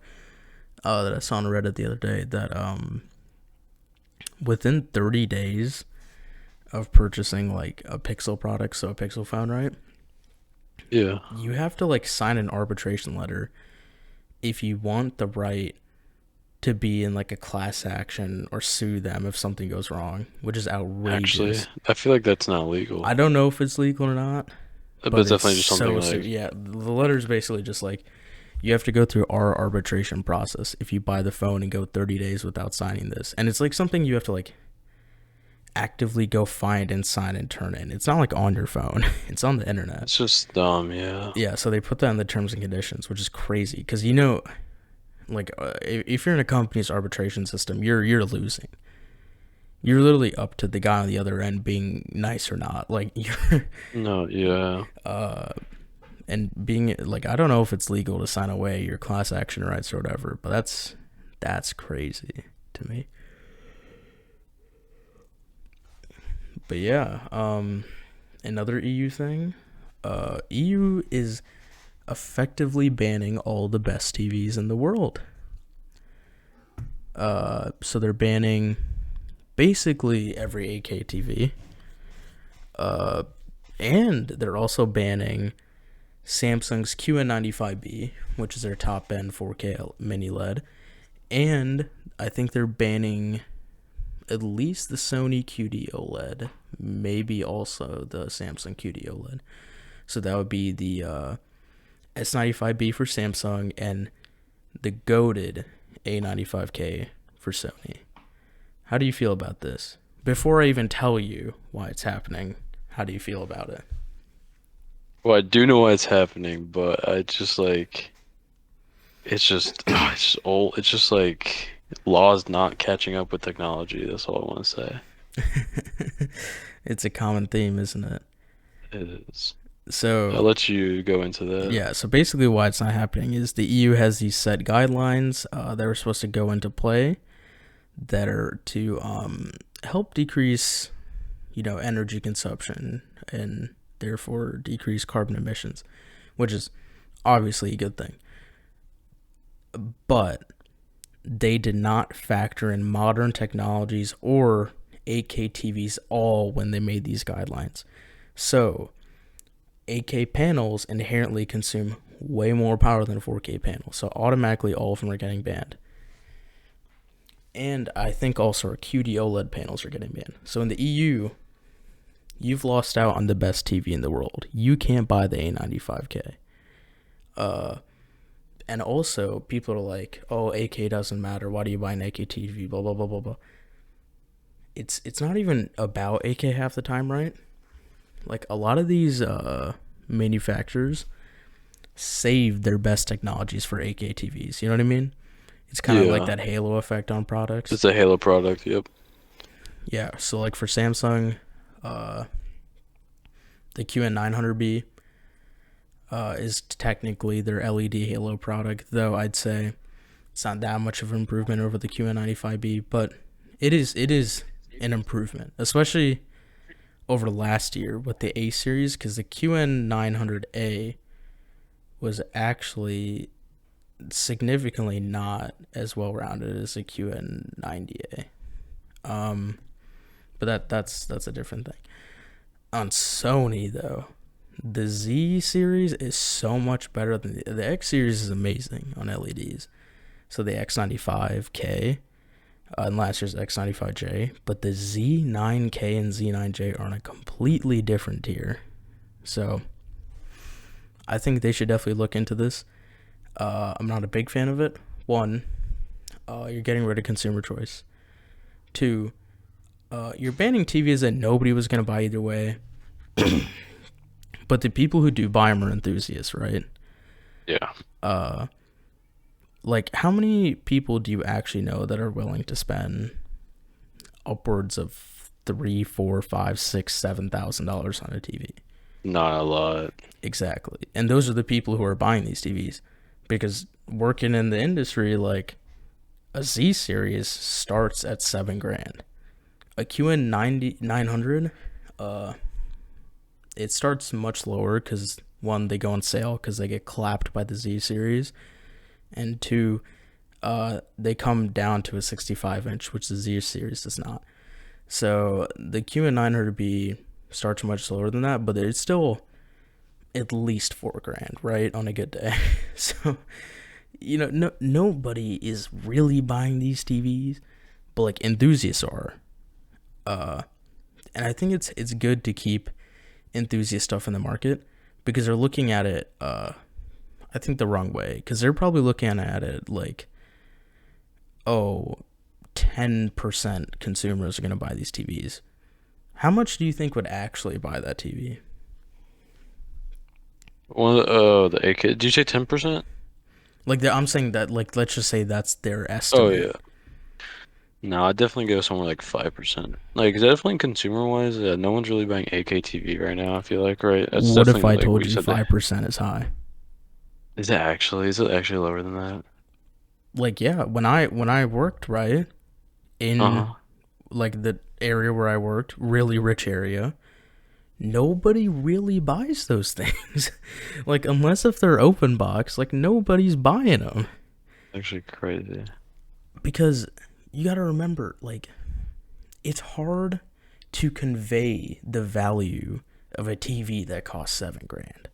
that I saw on Reddit the other day that within 30 days of purchasing like a Pixel product, so a Pixel phone, right? Yeah. You have to like sign an arbitration letter if you want the right to be in like a class action or sue them if something goes wrong, which is Actually, outrageous. I feel like that's not I legal. don't know if it's legal or not, But but it's it's definitely just something so like, yeah. The letter's basically just like you have to go through our arbitration process if you buy the phone and go 30 days without signing this, and it's like something you have to like actively go find and sign and turn in. It's not like on your phone; it's on the internet. it's just dumb, yeah. Yeah, so they put that in the terms and conditions, which is crazy because like if you're in a company's arbitration system, you're losing. You're literally up to the guy on the other end being nice or not. Like you're No, yeah. uh and being like I don't know if it's legal to sign away your class action rights or whatever, but that's crazy to me. But yeah, another EU thing. EU is effectively banning all the best TVs in the world. So they're banning basically every 8K TV. And they're also banning Samsung's QN95B, which is their top end 4K mini LED, and I think they're banning at least the Sony QD OLED, maybe also the Samsung QD OLED. So that would be the S95B for Samsung and the goated A95K for Sony. How do you feel about this? Before I even tell you why it's happening, how do you feel about it? Well, I do know why it's happening, but I just like it's just old. It's just like laws not catching up with technology. That's all I want to say. It's a common theme, isn't it? It is. I'll So, let you go into that. yeah, so basically why it's not happening is the EU has these set guidelines that are supposed to go into play that are to help decrease, energy consumption and therefore decrease carbon emissions, which is obviously a good thing. But they did not factor in modern technologies or 8K TVs all when they made these guidelines. So 8K panels inherently consume way more power than a 4K panel. So automatically all of them are getting banned. And I think also our QD OLED panels are getting banned. So in the EU, you've lost out on the best TV in the world. You can't buy the A95K. And also, people are like, "Oh, AK doesn't matter. Why do you buy an AK TV?" Blah blah blah blah blah. It's not even about AK half the time, right? Like a lot of these manufacturers save their best technologies for AK TVs. You know what I mean? It's kind of like Yeah. that halo effect on products. It's a Halo product. Yep. Yeah. So like for Samsung, uh, the QN900B is technically their LED halo product, though I'd say it's not that much of an improvement over the QN95B, but it is an improvement, especially over last year with the A series, because the QN900A was actually significantly not as well rounded as the QN90A. But that's a different thing. On Sony though, the Z series is so much better than the X series is amazing on LEDs. So the X95K and last year's X95J, but the Z9K and Z9J are on a completely different tier. So I think they should definitely look into this. I'm not a big fan of it. One, you're getting rid of consumer choice. Two, you're banning TVs that nobody was going to buy either way. But the people who do buy them are enthusiasts, right? Yeah. Like, how many people do you actually know that are willing to spend upwards of $3, 4, 5, 6, 7,000 on a TV? Not a lot. Exactly. And those are the people who are buying these TVs. Because working in the industry, like, a Z series starts at $7,000. A QN900, it starts much lower because, one, they go on sale because they get clapped by the Z series, and two, they come down to a 65-inch, which the Z series does not. So the QN900B starts much lower than that, but it's still at least $4,000, right, on a good day. So, nobody is really buying these TVs, but like enthusiasts are. And I think it's good to keep enthusiast stuff in the market because they're looking at it, I think the wrong way, because they're probably looking at it like, oh, 10% consumers are going to buy these TVs. How much do you think would actually buy that TV? Well, the AK. Did you say 10%? Like, I'm saying that, like, let's just say that's their Oh estimate. yeah. No, I'd definitely go somewhere like 5%. Like definitely consumer wise, no one's really buying AKTV right now, I feel like, right? That's What if I definitely like what told you you said there. 5% is high? Is it actually lower than that? Like, yeah, when I worked, right, in Uh-huh. like the area where I worked, really rich area, nobody really buys those things. Like, unless if they're open box, like nobody's buying them Actually crazy. because you got to remember, like, it's hard to convey the value of a TV that costs $7,000.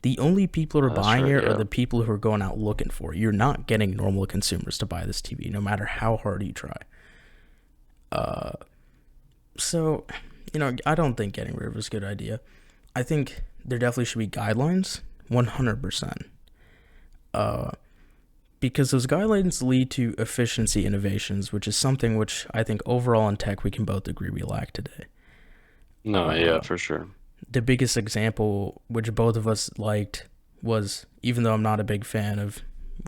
The only people who are That's buying right, it are yeah. the people who are going out looking for it. You're not getting normal consumers to buy this TV, no matter how hard you try. So, I don't think getting rid of it is a good idea. I think there definitely should be guidelines, 100%. Because those guidelines lead to efficiency innovations, which is something which I think overall in tech we can both agree we lack today. No, yeah, for sure. The biggest example, which both of us liked, was, even though I'm not a big fan of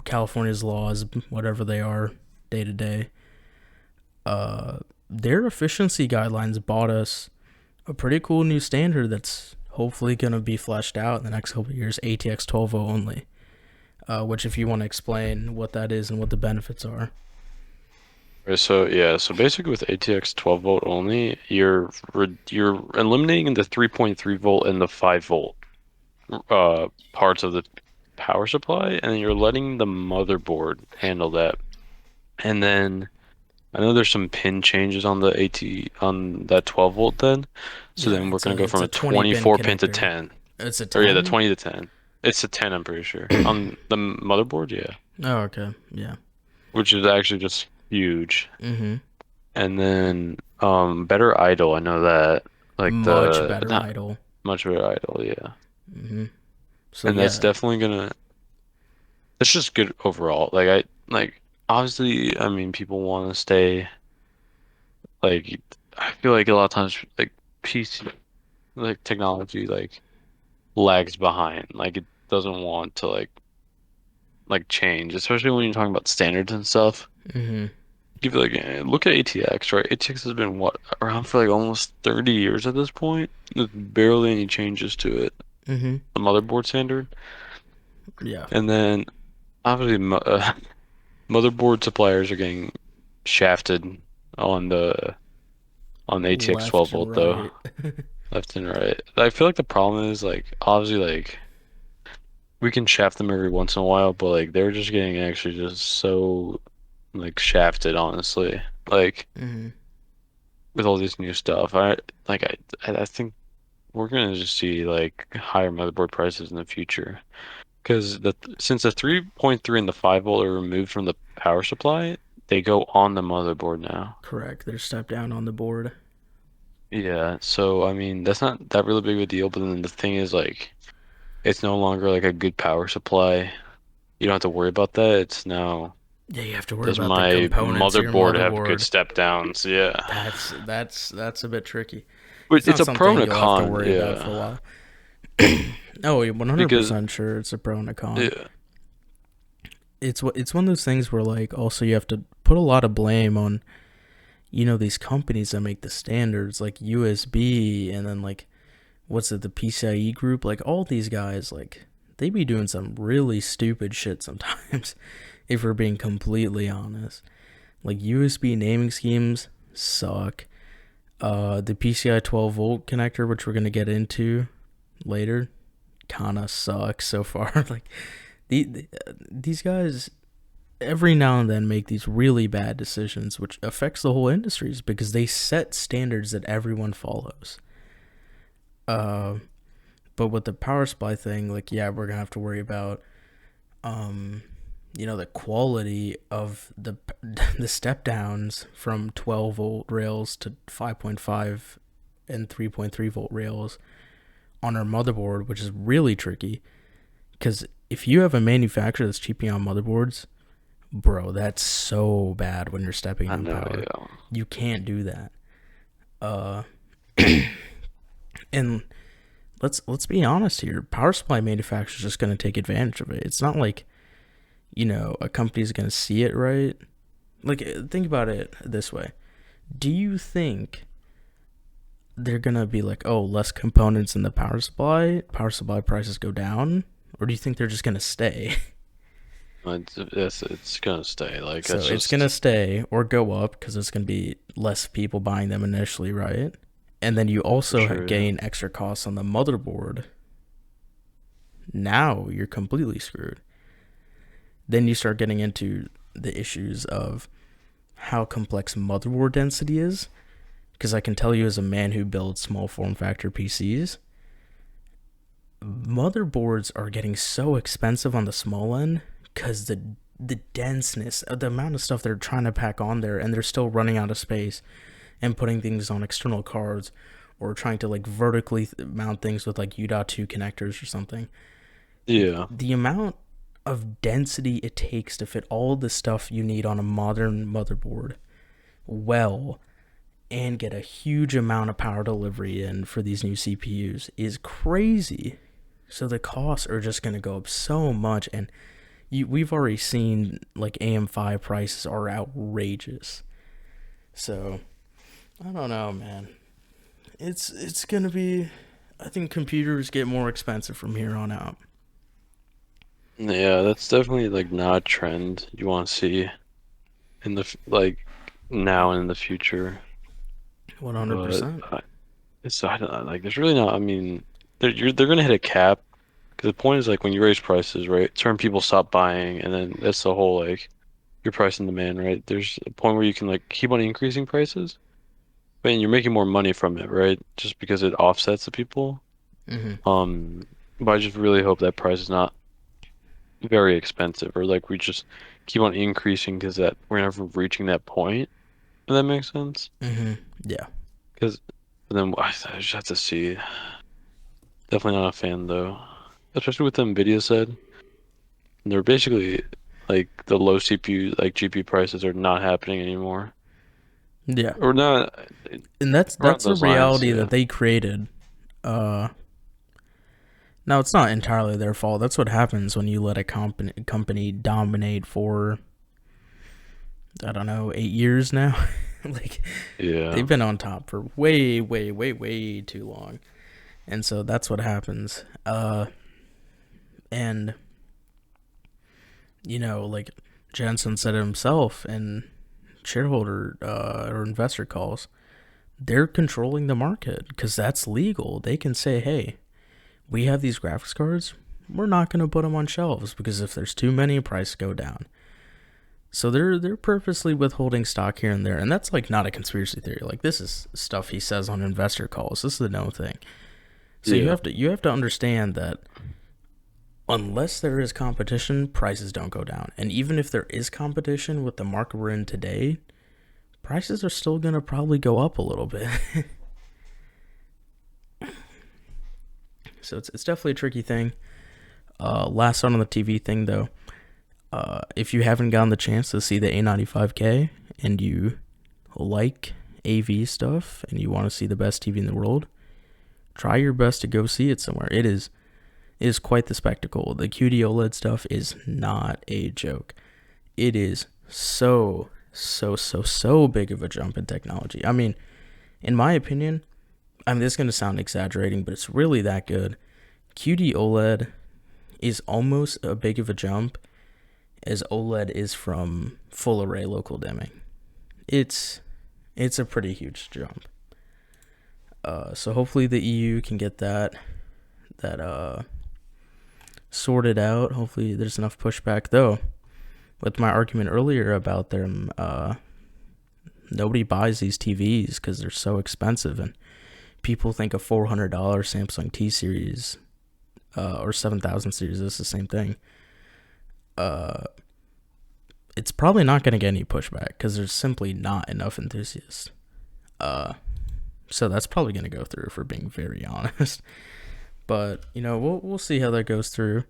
California's laws, whatever they are, day to day, their efficiency guidelines bought us a pretty cool new standard that's hopefully going to be fleshed out in the next couple of years, ATX 12.0 only. Which, if you want to explain what that is and what the benefits are. Right, so yeah, so basically with ATX 12 volt only, you're eliminating the 3.3 volt and the 5 volt parts of the power supply, and you're letting the motherboard handle that. And then I know there's some pin changes on the AT on that 12 volt then. So Yeah, then we're it's gonna a go it's from a a 20 pin 24 pin to connector. 10. It's a Or yeah, the 10. 20 to 10. It's a 10, I'm pretty sure. On the motherboard, yeah. Oh, okay, yeah. Which is actually just huge. Mm-hmm. And then better idle, I know that. Like Much the better not idle. much better idle, yeah. Mm-hmm. So And that's yeah, definitely gonna it's just good overall. Like obviously I mean people want to stay like I feel like a lot of times like PC like technology like lags behind. Like it doesn't want to like change, especially when you're talking about standards and stuff. mm-hmm. Give like look at ATX, right? ATX has been what around for like almost 30 years at this point. There's barely any changes to it. Mm-hmm. The motherboard standard, Yeah. and then obviously motherboard suppliers are getting shafted on the ATX Left 12 to volt though, right. left and right. I feel like the problem is like obviously like we can shaft them every once in a while, but like they're just getting actually just so like shafted, honestly. Like Mm-hmm. with all this new stuff, I think we're gonna just see like higher motherboard prices in the future because the since the 3.3 and the 5 volt are removed from the power supply, they go on the motherboard now. Correct. They're step down on the board. Yeah, so I mean that's not that really big of a deal, but then the thing is like it's no longer like a good power supply. You don't have to worry about that. It's now Yeah, you have to worry does about the my components of your motherboard have good motherboard. step downs? Yeah. That's a bit tricky. But It's it's not a pro something and a you'll have to con, worry about for a yeah. while. Oh, you're Because 100% sure it's a pro and a con. yeah, It's one of those things where like also you have to put a lot of blame on these companies that make the standards like USB and then like what's it the PCIe group like all these guys like they be doing some really stupid shit sometimes if we're being completely honest. Like USB naming schemes suck. The PCI 12 volt connector, which we're gonna get into later, kind of sucks so far. Like these guys every now and then make these really bad decisions, which affects the whole industries because they set standards that everyone follows. Uh, but with the power supply thing, like yeah, we're gonna have to worry about um, the quality of the step downs from 12 volt rails to 5.5 and 3.3 volt rails on our motherboard, which is really tricky because if you have a manufacturer that's cheaping on motherboards, bro, that's so bad when you're stepping I down know, power. yeah. You can't do that. Uh, and let's be honest here. Power supply manufacturers are just gonna take advantage of it. It's not like a company's gonna see it right. Like think about it this way. Do you think they're gonna be like, oh, less components in the power supply prices go down, or do you think they're just gonna stay? It's gonna stay. Like So that's it's just gonna stay or go up because it's gonna be less people buying them initially, right? And then you for also sure, yeah. gain extra costs on the motherboard. Now you're completely screwed. Then you start getting into the issues of how complex motherboard density is. Because I can tell you, as a man who builds small form factor PCs, motherboards are getting so expensive on the small end because the denseness, the amount of stuff they're trying to pack on there, and they're still running out of space and putting things on external cards or trying to like vertically mount things with like U.2 connectors or something. Yeah. The amount of density it takes to fit all the stuff you need on a modern motherboard well and get a huge amount of power delivery in for these new CPUs is crazy. So the costs are just going to go up so much, and we've already seen like AM5 prices are outrageous. So I don't know, man. It's gonna be. I think computers get more expensive from here on out. Yeah, that's definitely like not a trend you want to see in like now and in the future. One hundred But percent. I don't know, like there's really not. I mean, they're gonna hit a cap because the point is like when you raise prices, right? Certain people stop buying, and then that's the whole like your price and demand, right? There's a point where you can like keep on increasing prices, but you're making more money from it, right? Just because it offsets the people. Mm-hmm. Um, but I just really hope that price is not. very expensive, or like we just keep on increasing because that we're never reaching that point. If that makes sense. Yeah. Because then I just have to see. Definitely not a fan though, especially with the Nvidia side. They're basically like the low CPU, like GPU prices are not happening anymore, Yeah. or not And that's around that's a those lines. reality Yeah, that they created. Uh Now it's not entirely their fault. That's what happens when you let a company dominate for, I don't know, 8 years now. Like, yeah, they've been on top for way, way, way, way too long, and so that's what happens. And like Jensen said it himself in shareholder or investor calls, they're controlling the market because that's legal. They can say, hey, we have these graphics cards. We're not going to put them on shelves because if there's too many, price go down. So they're purposely withholding stock here and there, and that's like not a conspiracy theory. Like, this is stuff he says on investor calls. This is the known thing. So yeah. you have to understand that unless there is competition, prices don't go down. And even if there is competition with the market we're in today, prices are still gonna probably go up a little bit. So it's definitely a tricky thing. Last on the TV thing though, if you haven't gotten the chance to see the A95K and you like AV stuff and you want to see the best TV in the world, try your best to go see it somewhere. It is quite the spectacle. The QD OLED stuff is not a joke. It is so big of a jump in technology. I mean, in my opinion, this is going to sound exaggerating, but it's really that good. QD OLED is almost as big of a jump as OLED is from full array local dimming. It's a pretty huge jump. So hopefully the EU can get that sorted out. Hopefully there's enough pushback though. With my argument earlier about them, nobody buys these TVs because they're so expensive, and people think a $400 Samsung T series or 7000 series is the same thing. It's probably not going to get any pushback because there's simply not enough enthusiasts. So that's probably going to go through, for being very honest. But we'll see how that goes through.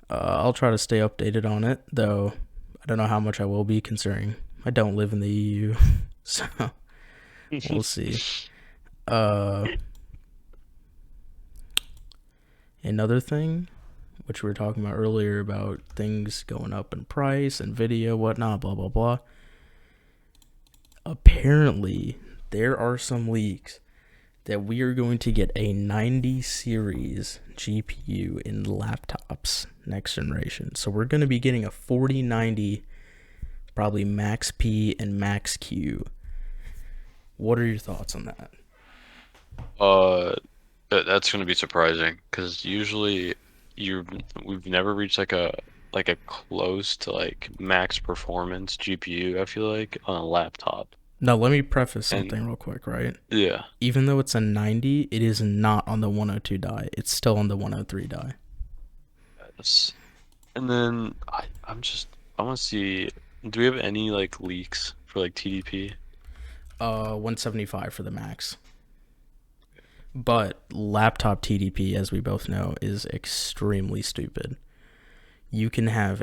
I'll try to stay updated on it, though. I don't know how much I will be, considering I don't live in the EU. So we'll see. Another thing, which we were talking about earlier, about things going up in price and video, whatnot, blah blah blah. Apparently, there are some leaks that we are going to get a 90 series GPU in laptops next generation. So we're going to be getting a 4090, probably Max P and Max Q. What are your thoughts on that? That's gonna be surprising because usually we've never reached like a close to like max performance GPU, I feel like, on a laptop. Now, let me preface And something real quick, right? yeah, Even though it's a 90, it is not on the 102 die. It's still on the 103 die. and then I want to see, do we have any like leaks for like TDP? 175 for the max. But laptop TDP, as we both know, is extremely stupid. You can have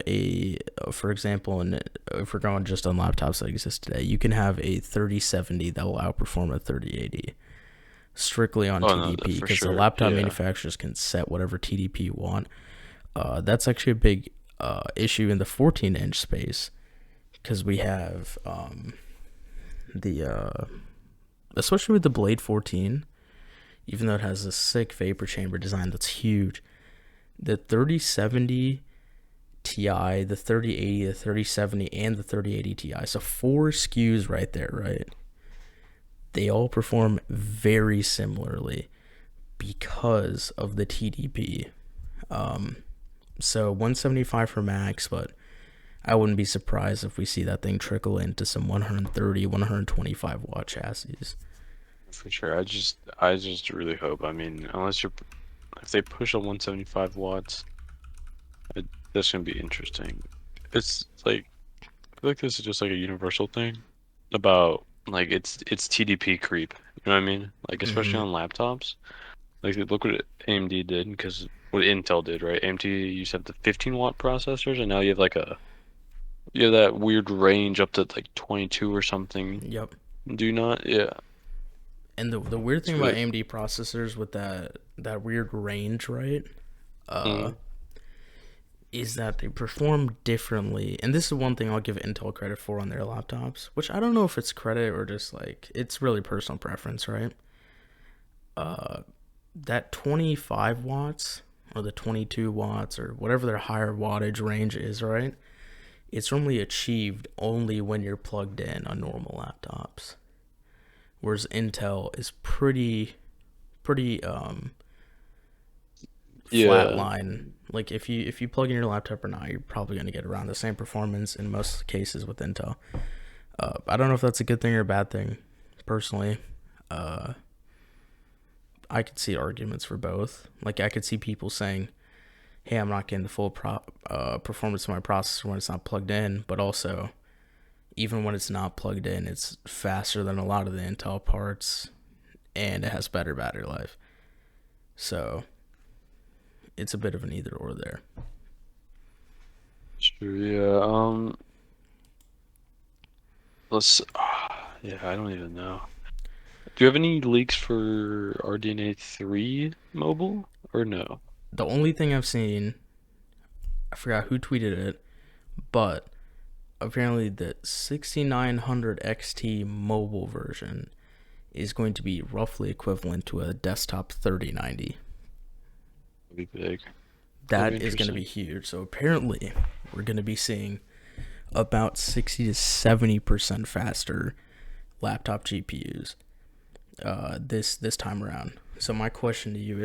for example, if we're going just on laptops that exist today, you can have a 3070 that will outperform a 3080 strictly on TDP, because the laptop manufacturers can set whatever TDP you want. That's actually a big issue in the 14-inch space, because we have especially with the Blade 14, even though it has a sick vapor chamber design that's huge, the 3070 Ti, the 3080, the 3070, and the 3080 Ti. So 4 SKUs right there, right? They all perform very similarly because of the TDP. So 175 for max, but I wouldn't be surprised if we see that thing trickle into some 130, 125 watt chassis. For sure. I just really hope. I mean, if they push a 175 watts, That's gonna be interesting. It's like I feel like this is just like a universal thing about like it's TDP creep. You know what I mean? Like especially Hmm. on laptops. Like look what AMD did because what Intel did, right? AMD used to have the 15-watt processors, and now you have that weird range up to like 22 or something. Yep. Do you not? Yeah. And the weird thing It's about really. AMD processors with that weird range, right? Uh, Mm, is that they perform differently. And this is one thing I'll give Intel credit for on their laptops, which I don't know if it's credit or just like it's really personal preference, right? Uh, that 25 watts or the 22 watts or whatever their higher wattage range is, right? It's normally achieved only when you're plugged in on normal laptops. Whereas Intel is pretty flat yeah. line. Like if you plug in your laptop or not, you're probably gonna get around the same performance in most cases with Intel. I don't know if that's a good thing or a bad thing. Personally, uh, I could see arguments for both. Like I could see people saying, "Hey, I'm not getting the full performance of my processor when it's not plugged in," but also even when it's not plugged in, it's faster than a lot of the Intel parts, and it has better battery life. So it's a bit of an either or there. Sure. Yeah. Let's. Yeah. I don't even know. Do you have any leaks for RDNA 3 mobile or no? The only thing I've seen, I forgot who tweeted it, but apparently the 6900 XT mobile version is going to be roughly equivalent to a desktop 3090. That'd be big. That'd be That is going to be interesting. huge. So apparently, we're going to be seeing about 60 to 70% faster laptop GPUs this time around. So my question to you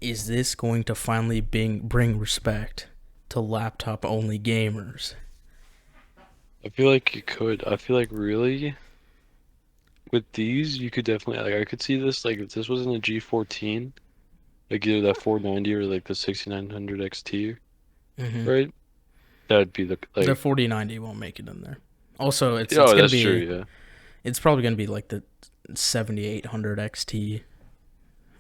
is this going to finally bring respect to laptop only gamers? I feel like you could. I feel like really with these, you could definitely like I could see this like if this was in a G14, like either that 490 or like the 6900 XT, Mm-hmm. right? That'd be the The like. 4090 won't make it in there. Also, it's Oh, gonna that's true. be Yeah, it's probably gonna be like the 7800 XT,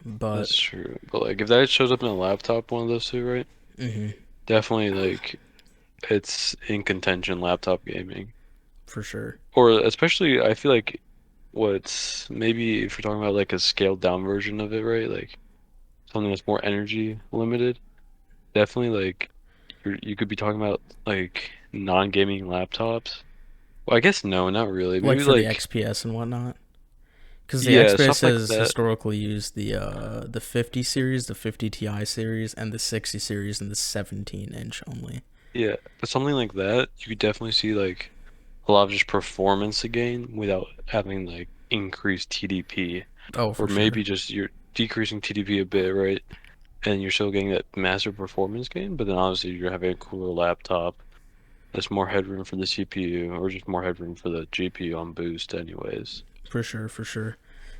but that's true. But like if that shows up in a laptop, one of those two, right? mm-hmm, Definitely like it's in contention laptop gaming. for sure, Or especially, I feel like what's maybe if you're talking about like a scaled down version of it, right? Like something that's more energy limited. Definitely like you could be talking about like non-gaming laptops. Well, I guess no, not really. like Maybe for the like XPS and whatnot. Because the yeah, XPS stuff like has that. historically used the 50 series, the 50 Ti series, and the 60 series, and the 17-inch only. Yeah, but something like that, you could definitely see like a lot of just performance gain without having like increased TDP, Oh, or for maybe sure, just you're decreasing TDP a bit, right? And you're still getting that massive performance gain, but then obviously you're having a cooler laptop. There's more headroom for the CPU, or just more headroom for the GPU on boost, anyways. for sure, for sure.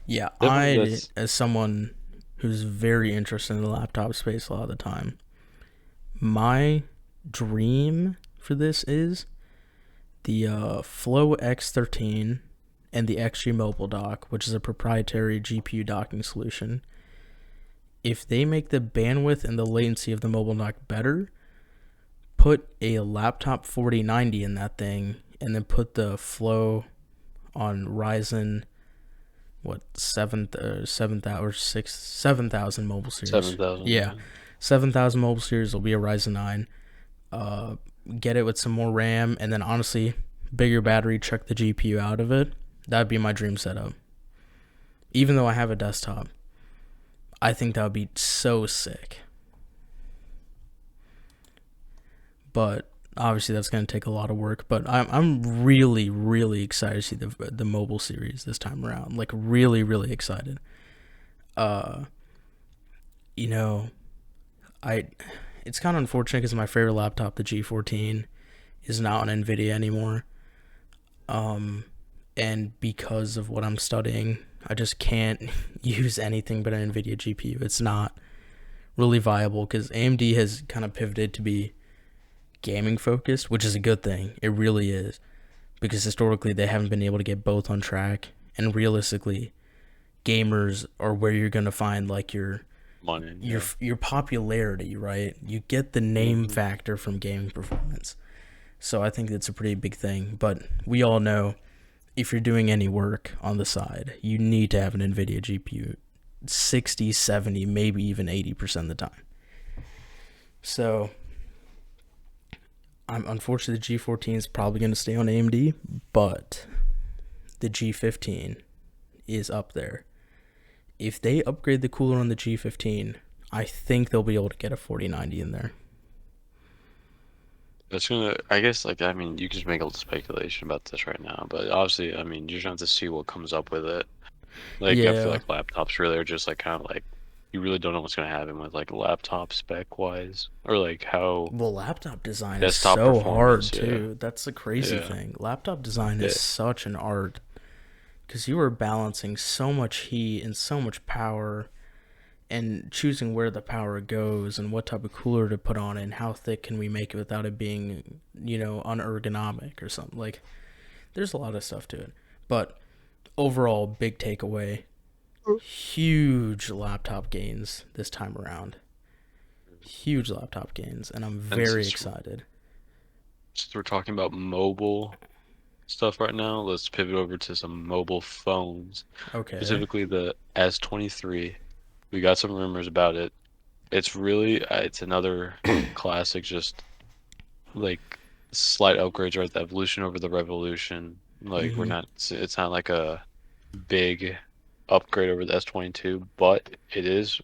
Yeah, Definitely, I that's as someone who's very interested in the laptop space a lot of the time, my dream for this is the Flow X13 and the XG Mobile Dock, which is a proprietary GPU docking solution. If they make the bandwidth and the latency of the mobile dock better, put a laptop 4090 in that thing, and then put the Flow on Ryzen what 7,000 or 7,000 mobile series. 7,000. Yeah, Yeah. 7,000 mobile series will be a Ryzen 9. Uh, get it with some more RAM, and then honestly, bigger battery. Check the GPU out of it. That'd be my dream setup. Even though I have a desktop, I think that would be so sick. But obviously, that's going to take a lot of work. But I'm really excited to see the mobile series this time around. Like really excited. Uh, you know, I it's kind of unfortunate because my favorite laptop, the G14, is not on NVIDIA anymore. Um, and because of what I'm studying, I just can't use anything but an NVIDIA GPU. It's not really viable because AMD has kind of pivoted to be gaming focused, which is a good thing. It really is, because historically they haven't been able to get both on track, and realistically, gamers are where you're gonna find like your Money. your popularity, right? You get the name factor from gaming performance. So I think that's a pretty big thing. But we all know if you're doing any work on the side, you need to have an NVIDIA GPU 60, 70, maybe even 80% of the time. So unfortunately, the G14 is probably going to stay on AMD, but the G15 is up there. If they upgrade the cooler on the G15, I think they'll be able to get a 4090 in there. That's gonna, I guess, like, I mean, you can just make a speculation about this right now, but obviously, I mean, you're gonna have to see what comes up with it. Like, I feel like laptops really are just like kind of like, you really don't know what's gonna happen with like laptop spec wise, or like how Well, laptop design is desktop so hard performance, too. That's the crazy thing. Laptop design is such an art, because you are balancing so much heat and so much power, and choosing where the power goes and what type of cooler to put on it and how thick can we make it without it being, unergonomic or something. Like, there's a lot of stuff to it. But overall, big takeaway, huge laptop gains this time around. Huge laptop gains, and I'm very excited. Since we're talking about mobile stuff right now, let's pivot over to some mobile phones. Okay. Specifically the S23. We got some rumors about it. It's really, it's another classic, just like slight upgrades, right? The evolution over the revolution. Like it's not like a big upgrade over the S22, but it is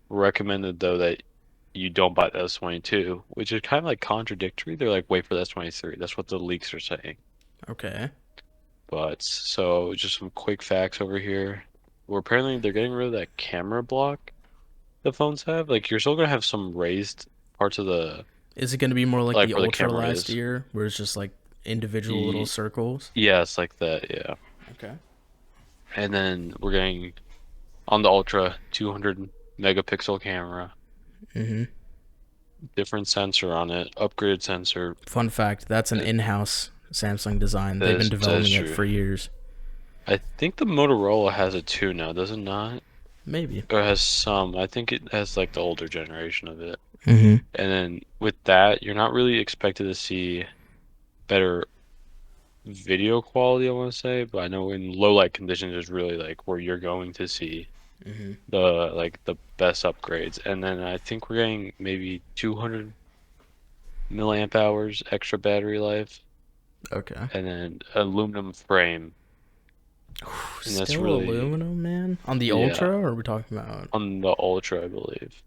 recommended though that you don't buy the S22, which is kind of like contradictory. They're like, wait for the S23. That's what the leaks are saying. Okay. But so just some quick facts over here. Well, apparently they're getting rid of that camera block the phones have. Like, you're still gonna have some raised parts of the, Is it going to be more like the where the Ultra camera last is. year, where it's just like individual little circles? Yeah, it's like that, yeah. Okay. And then we're getting on the Ultra 200 megapixel camera. Different sensor on it, upgraded sensor. Fun fact, that's an in-house Samsung design. They've been developing it for years. I think the Motorola has it too now, does it not? Maybe. Or it has some. I think it has like the older generation of it. And then with that, you're not really expected to see better video quality, I want to say, but I know in low light conditions is really like where you're going to see the best upgrades. And then I think we're getting maybe 200 milliamp hours extra battery life. Okay. And then aluminum frame. And that's still really aluminum, man? On the Ultra, or are we talking about? On the Ultra, I believe.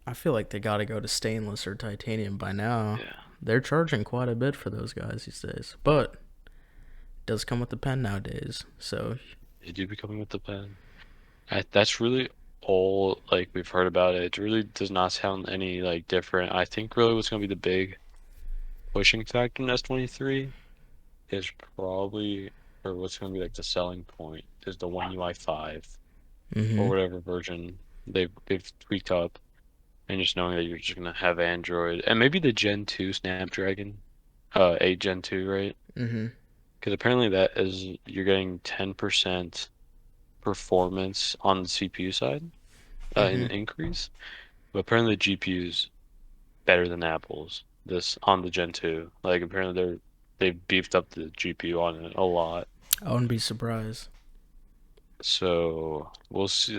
I feel like they got to go to stainless or titanium by now. Yeah. They're charging quite a bit for those guys these days. But it does come with the pen nowadays, so... They do be coming with the pen. That's really all, like, we've heard about it. It really does not sound any, like, different. I think really what's going to be the big pushing factor in S23 is probably... or what's going to be like the selling point is the One UI 5 or whatever version they've tweaked up, and just knowing that you're just going to have Android and maybe the Gen 2 Snapdragon 8 Gen 2, right? Because apparently that is, you're getting 10% performance on the CPU side in an increase, but apparently the GPU's better than Apple's this on the Gen 2. Like, apparently they've beefed up the GPU on it a lot. I wouldn't be surprised. So we'll see.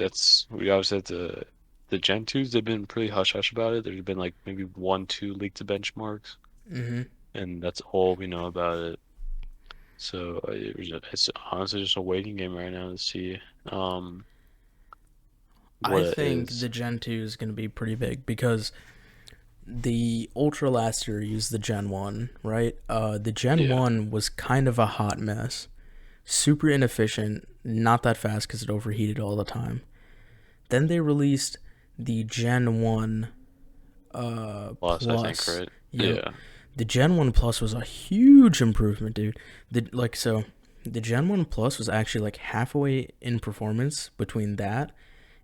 We obviously have the Gen 2s, they've been pretty hush-hush about it. There's been like maybe 1-2 leaked benchmarks. And that's all we know about it. So it's honestly just a waiting game right now to see I think the Gen 2 is going to be pretty big, because the Ultra last year used the Gen 1, right? The Gen 1 was kind of a hot mess. Super inefficient, not that fast because it overheated all the time. Then they released the Gen 1 Plus. I think, right? Yeah. The Gen 1 Plus was a huge improvement, dude. The Gen 1 Plus was actually like halfway in performance between that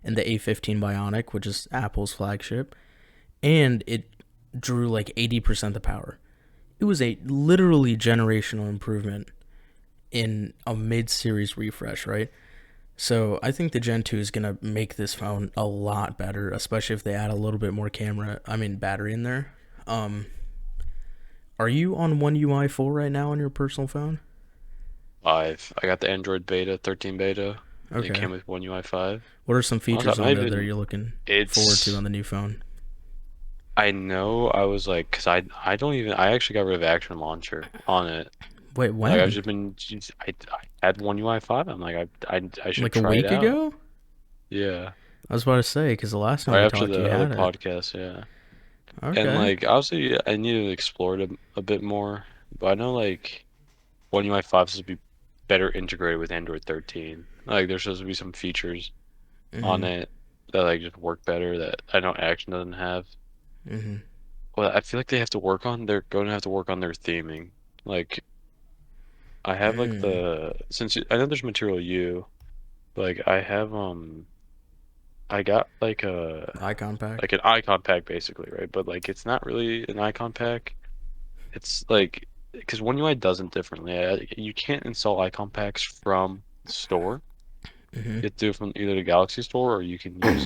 and the A15 Bionic, which is Apple's flagship, and it drew like 80% the power. It was a literally generational improvement in a mid-series refresh, right? So I think the Gen 2 is going to make this phone a lot better, especially if they add a little bit more battery in there. Are you on One UI 4 right now on your personal phone? 5. I got the Android beta, 13 beta. It Okay. came with One UI 5. What are some Honestly, features I'm not on there that even. you're looking forward to It's. on the new phone? I know I was like, cause I don't even. I actually got rid of Action Launcher on it. Wait, Like I've when? just been. I had One UI 5. I'm like I should Like a try it week out. ago? Yeah. I was about to say, because the last time Right we after talked, you the other had it. podcast, yeah. And Okay. like obviously I need to explore it a bit more. But I know like One UI 5 is supposed to be better integrated with Android 13. Like there's supposed to be some features on Mm-hmm. it that like just work better that I know Action doesn't have. Mm-hmm. Well, I feel like they have to work on. They're going to have to work on their theming. Like I have like Mm. I know there's Material U. Like I have I got Icon pack? like an icon pack basically, right? But like it's not really an icon pack. It's like because One UI does it differently. You can't install icon packs from the store. Mm-hmm. You have to do it from either the Galaxy Store or you can use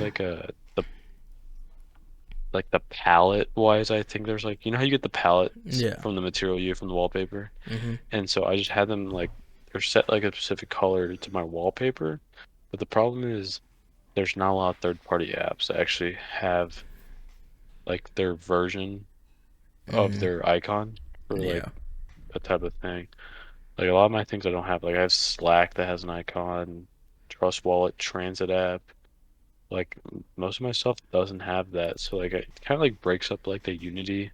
the palette wise. I think there's like how you get the palettes Yeah. from the Material U from the wallpaper. Mm-hmm. And so I just had them like they're set like a specific color to my wallpaper. But the problem is there's not a lot of third-party apps that actually have like their version of Mm-hmm. their icon for like Yeah. that type of thing. Like a lot of my things I don't have. Like I have Slack that has an icon, Trust Wallet, Transit app. Like most of my stuff doesn't have that. So like it kind of like breaks up like the Unity.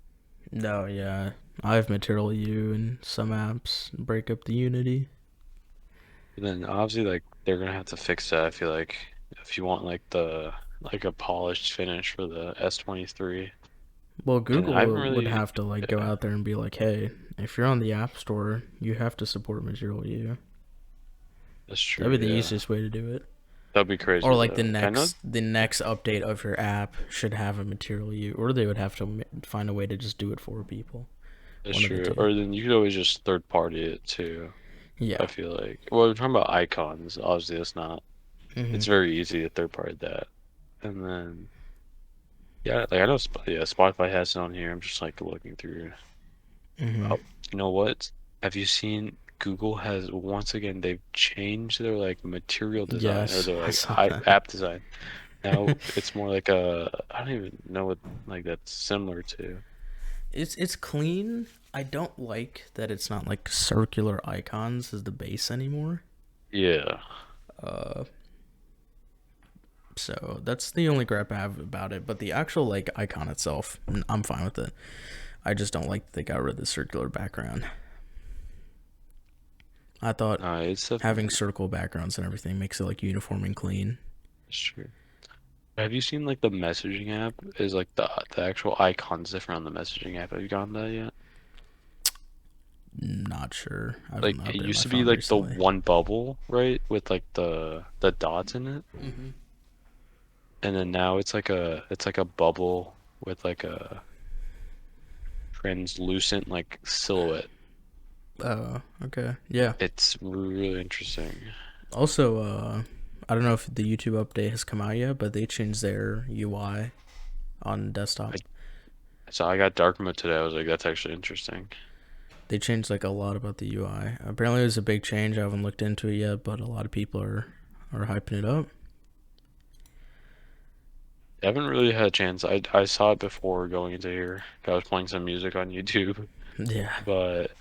No, yeah. I have Material U and some apps break up the Unity. And then obviously like they're gonna have to fix that. I feel like if you want like a polished finish for the S23. Well, And I haven't Google would really, have to like go yeah, out there and be like, "Hey, if you're on the App Store, you have to support Material U." that's true. That'd be the Yeah, easiest way to do it. that'd be Or crazy like the though. I know next the next update of your app should have a Material U, or they would have to find a way to just do it for people. that's One of the true. two. Or then you could always just third party it too. I Yeah. feel like. Well, we're talking about icons. Obviously, it's not. Mhm. It's very easy to third party that. And then yeah, like I know, yeah, Spotify has it on here. I'm just like looking through. Mhm. Oh, you know what? Have you seen Google has once again they've changed their like material design or Yes, their I like saw app design. Now that. it's more like a I don't even know what like that's similar to. It's clean. I don't like that it's not like circular icons as the base anymore. Yeah, Uh, so that's the only gripe I have about it. But the actual like icon itself, I'm fine with it. I just don't like that they got rid of the circular background. I thought no, it's having definitely circle backgrounds and everything makes it like uniform and clean. it's true. Have you seen like the messaging app is like the actual icons different on the messaging app? Have you gotten that yet? Not sure. I haven't Like it updated used my to be phone like the recently. one bubble, right? With like the dots in it. Mm-hmm. And then now it's like a bubble with like a translucent like silhouette. Oh, okay. Yeah. It's really interesting. Also, I don't know if the YouTube update has come out yet, but they changed their UI on desktop. I so I got dark mode today. I was like, that's actually interesting. They changed like a lot about the UI. Apparently, it was a big change. I haven't looked into it yet, but a lot of people are hyping it up. I haven't really had a chance. I saw it before going into here. I was playing some music on YouTube, Yeah. but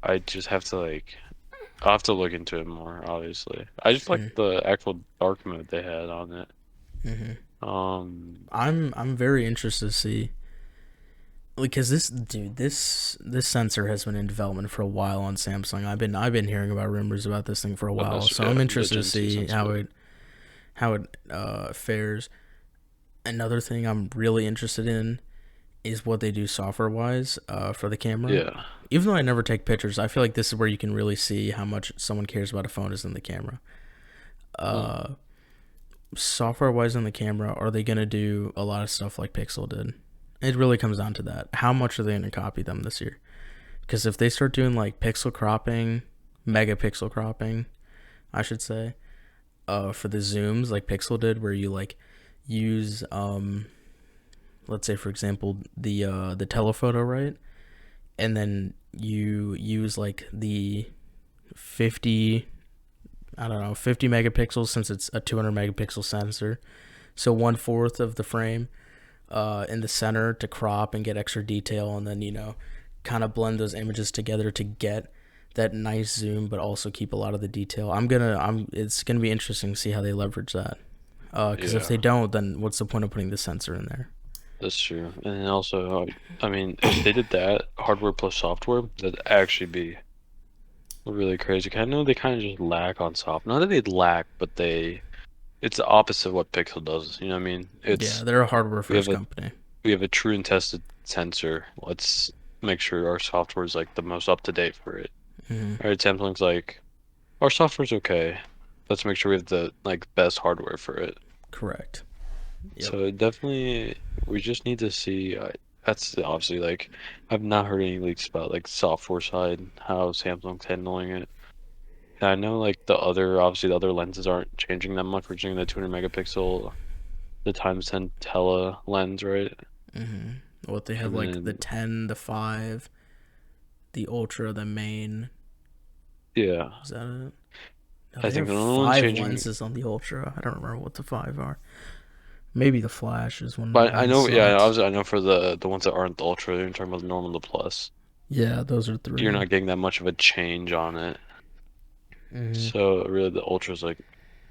I just have to like I'll have to look into it more, obviously. I just like Mm-hmm. the actual dark mode they had on it. Mm-hmm. Um, I'm very interested to see because this sensor has been in development for a while on Samsung. I've been hearing about rumors about this thing for a but while, that's so yeah, I'm the interested to Gen 2 see sensor. how it fares. Another thing I'm really interested in is what they do software wise for the camera. Yeah. Even though I never take pictures, I feel like this is where you can really see how much someone cares about a phone is in the camera. Hmm. Uh, software wise on the camera, are they going to do a lot of stuff like Pixel did? It really comes down to that. How much are they going to copy them this year? Because if they start doing like pixel cropping, megapixel cropping, I should say, for the zooms like Pixel did, where you like use let's say for example the telephoto, right? And then you use like the 50, I don't know, 50 megapixels, since it's a 200 megapixel sensor. So 1/4 of the frame in the center to crop and get extra detail, and then kind of blend those images together to get that nice zoom, but also keep a lot of the detail. It's gonna be interesting to see how they leverage that. Because if they don't, then what's the point of putting the sensor in there? That's true. And then also, I mean, if they did that, hardware plus software, that'd actually be really crazy. I know they kind of just lack on software. Not that they lack, but it's the opposite of what Pixel does. You know what I mean? Yeah, they're a hardware We have first company. we have a true and tested sensor. Let's make sure our software is like the most up to date for it. Mm-hmm. All right, Samsung's like, our software's okay. Let's make sure we have the like best hardware for it. Correct. Yep. So definitely, we just need to see. That's obviously like, I've not heard any leaks about like software side, how Samsung's handling it. And I know like obviously the other lenses aren't changing that much. We're using the 200 megapixel, the times 10 tele lens, right? Mm-hmm. What they have, And like the then 10, the 5, the Ultra, the main. yeah, Is that it? No, I they think have the only one 5 changing. lenses on the Ultra. I don't remember what the 5 are. Maybe the Flash is one of the But I main know, yeah, slots. obviously I know for the ones that aren't the ultra, you're talking about the normal, the plus. Yeah, those are You're 3. not getting that much of a change on it. Mm-hmm. So really, the ultra's like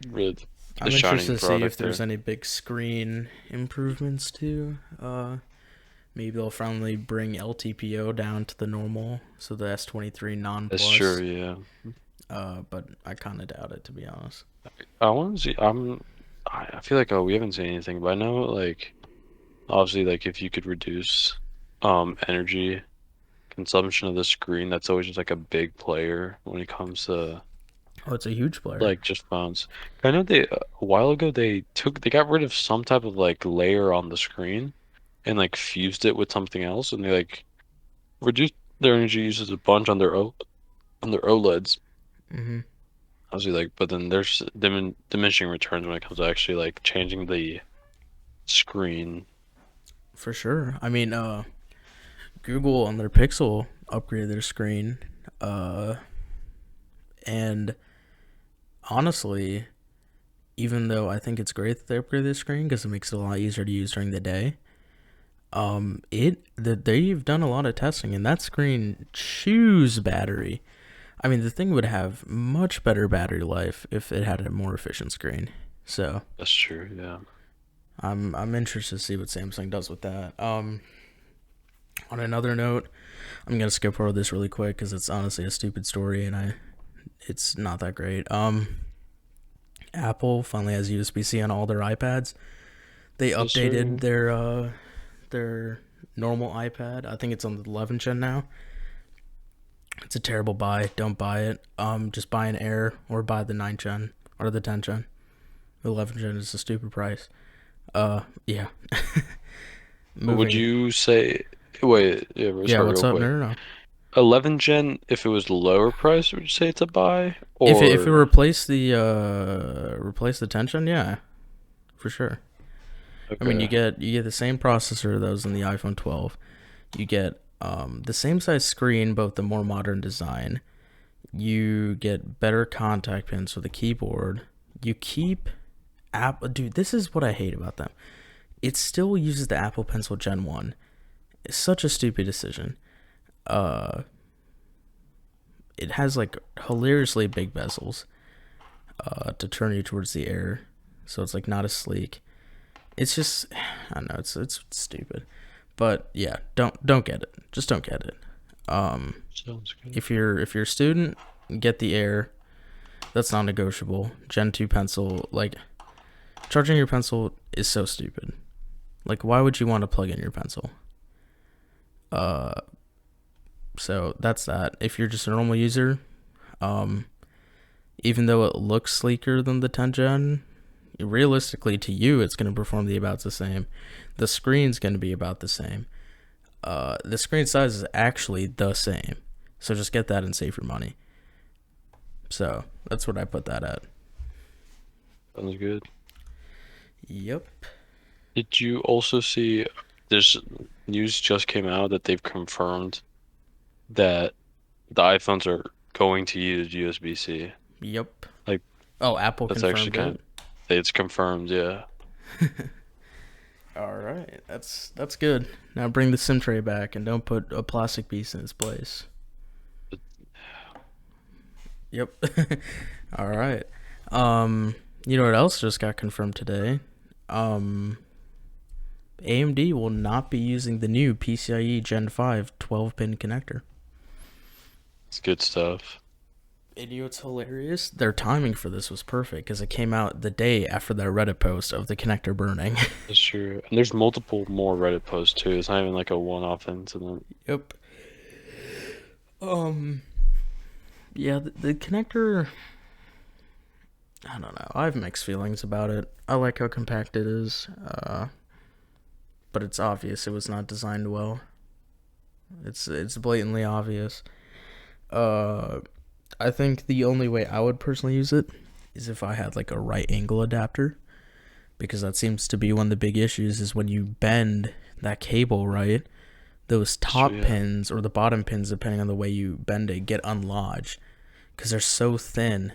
really the I'm interested shining to see if product there's there. any big screen improvements too. Maybe they'll finally bring LTPO down to the normal, so the S23 non That's true, plus. yeah. But I kind of doubt it, to be honest. I want to see. I feel like we haven't seen anything, but I know like obviously like if you could reduce energy consumption of the screen, that's always just like a big player when it comes to Oh, it's a huge player. like just phones. I know a while ago they got rid of some type of like layer on the screen and like fused it with something else, and they like reduced their energy uses a bunch on on their OLEDs. Mm-hmm. Obviously, like, but then there's diminishing returns when it comes to actually like changing the screen. For sure. I mean, Google on their Pixel upgraded their screen, and honestly, even though I think it's great that they upgraded the screen because it makes it a lot easier to use during the day, they've done a lot of testing, and that screen chews battery. I mean, the thing would have much better battery life if it had a more efficient screen. So That's true, yeah. I'm interested to see what Samsung does with that. On another note, I'm gonna skip over this really quick because it's honestly a stupid story, and it's not that great. Apple finally has USB-C on all their iPads. They Yes, sir. updated their normal iPad. I think it's on the 11th gen now. It's a terrible buy. Don't buy it. Just buy an Air or buy the 9th gen or the 10th gen. The 11th gen is a stupid price. Yeah. Would Moving. you say, wait, yeah, Yeah, sorry, what's real up? No, quick. no, no. 11 gen, if it was lower price, would you say it's a buy? If it Or, replace the 10th gen, yeah, for sure. I mean, okay, you get the same processor that was in the iPhone 12. You get the same size screen, but with the more modern design. You get better contact pins for the keyboard. You keep dude, this is what I hate about them. It still uses the Apple Pencil Gen 1. It's such a stupid decision. Uh, it has like hilariously big bezels to turn you towards the air, so it's like not as sleek. It's just, I don't know, it's stupid. But yeah, don't get it. Just don't get it. sounds good. If you're a student, get the Air. That's non-negotiable. Gen 2 pencil, like charging your pencil is so stupid. Like, why would you want to plug in your pencil? Uh, so that's that. If you're just a normal user, um, even though it looks sleeker than the 10 gen, realistically to you, it's going to perform the about the same. The screen's going to be about the same. The screen size is actually the same. So just get that and save your money. So that's what I put that at. Sounds good. Yep. Did you also see there's news just came out that they've confirmed that the iPhones are going to use USB-C? Yep. Like, Oh, Apple that's actually confirmed kind it. of, it's confirmed, yeah. All right, that's good. Now bring the SIM tray back and don't put a plastic piece in its place. Yep. All right. You know what else just got confirmed today? AMD will not be using the new PCIe Gen 5 12-pin connector. It's good stuff. And you know what's hilarious? Their timing for this was perfect because it came out the day after that Reddit post of the connector burning. That's true. And there's multiple more Reddit posts too. It's not even like a one-off incident. Yep. Yeah, the connector, I don't know. I have mixed feelings about it. I like how compact it is, but it's obvious it was not designed well. It's blatantly obvious. I think the only way I would personally use it is if I had like a right angle adapter, because that seems to be one of the big issues is when you bend that cable, right? Those top pins or the bottom pins, depending on the way you bend it, get unlodged because they're so thin.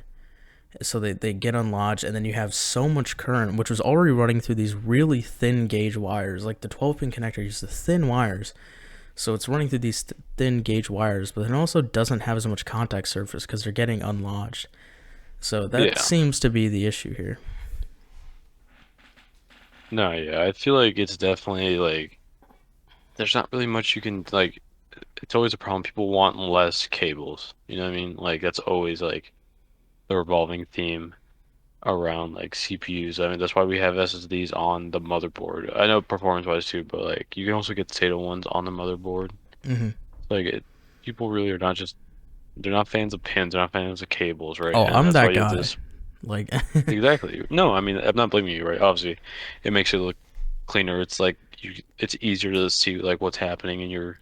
So they get unlodged, and then you have so much current, which was already running through these really thin gauge wires. Like the 12-pin connector uses the thin wires, so it's running through these thin gauge wires, but it also doesn't have as much contact surface because they're getting unlodged. So that seems to be the issue here. No, yeah, I feel like it's definitely like there's not really much you can like. It's always a problem. People want less cables. You know what I mean? Like that's always like the revolving theme around like CPUs. I mean, that's why we have SSDs on the motherboard. I know performance-wise too, but like you can also get SATA ones on the motherboard. Like people really are not just they're not fans of pins, they're not fans of cables, right? Oh, And I'm that's why that you have guy. this Like, exactly. No, I mean I'm not blaming you, right? Obviously, it makes it look cleaner. It's like it's easier to see like what's happening in your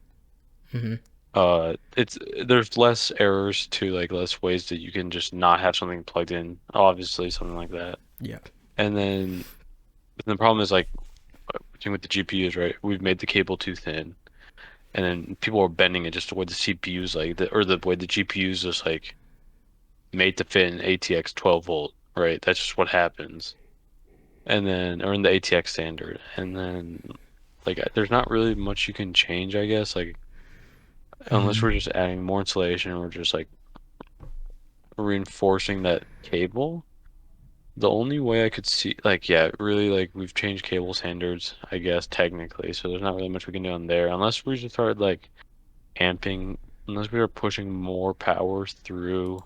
it's there's less errors to like less ways that you can just not have something plugged in, obviously something like that. yeah. And then but the problem is like thing with the GPUs, right? We've made the cable too thin, and then people are bending it just the way the CPUs like or the way the GPUs just like made to fit in ATX 12 volt, right? That's just what happens. And then or in the ATX standard, and then like there's not really much you can change, I guess, like unless we're just adding more insulation or just like reinforcing that cable. The only way I could see, like, yeah, really, like, we've changed cable standards, I guess, technically, so there's not really much we can do on there, unless we just start, like, amping, unless we are pushing more power through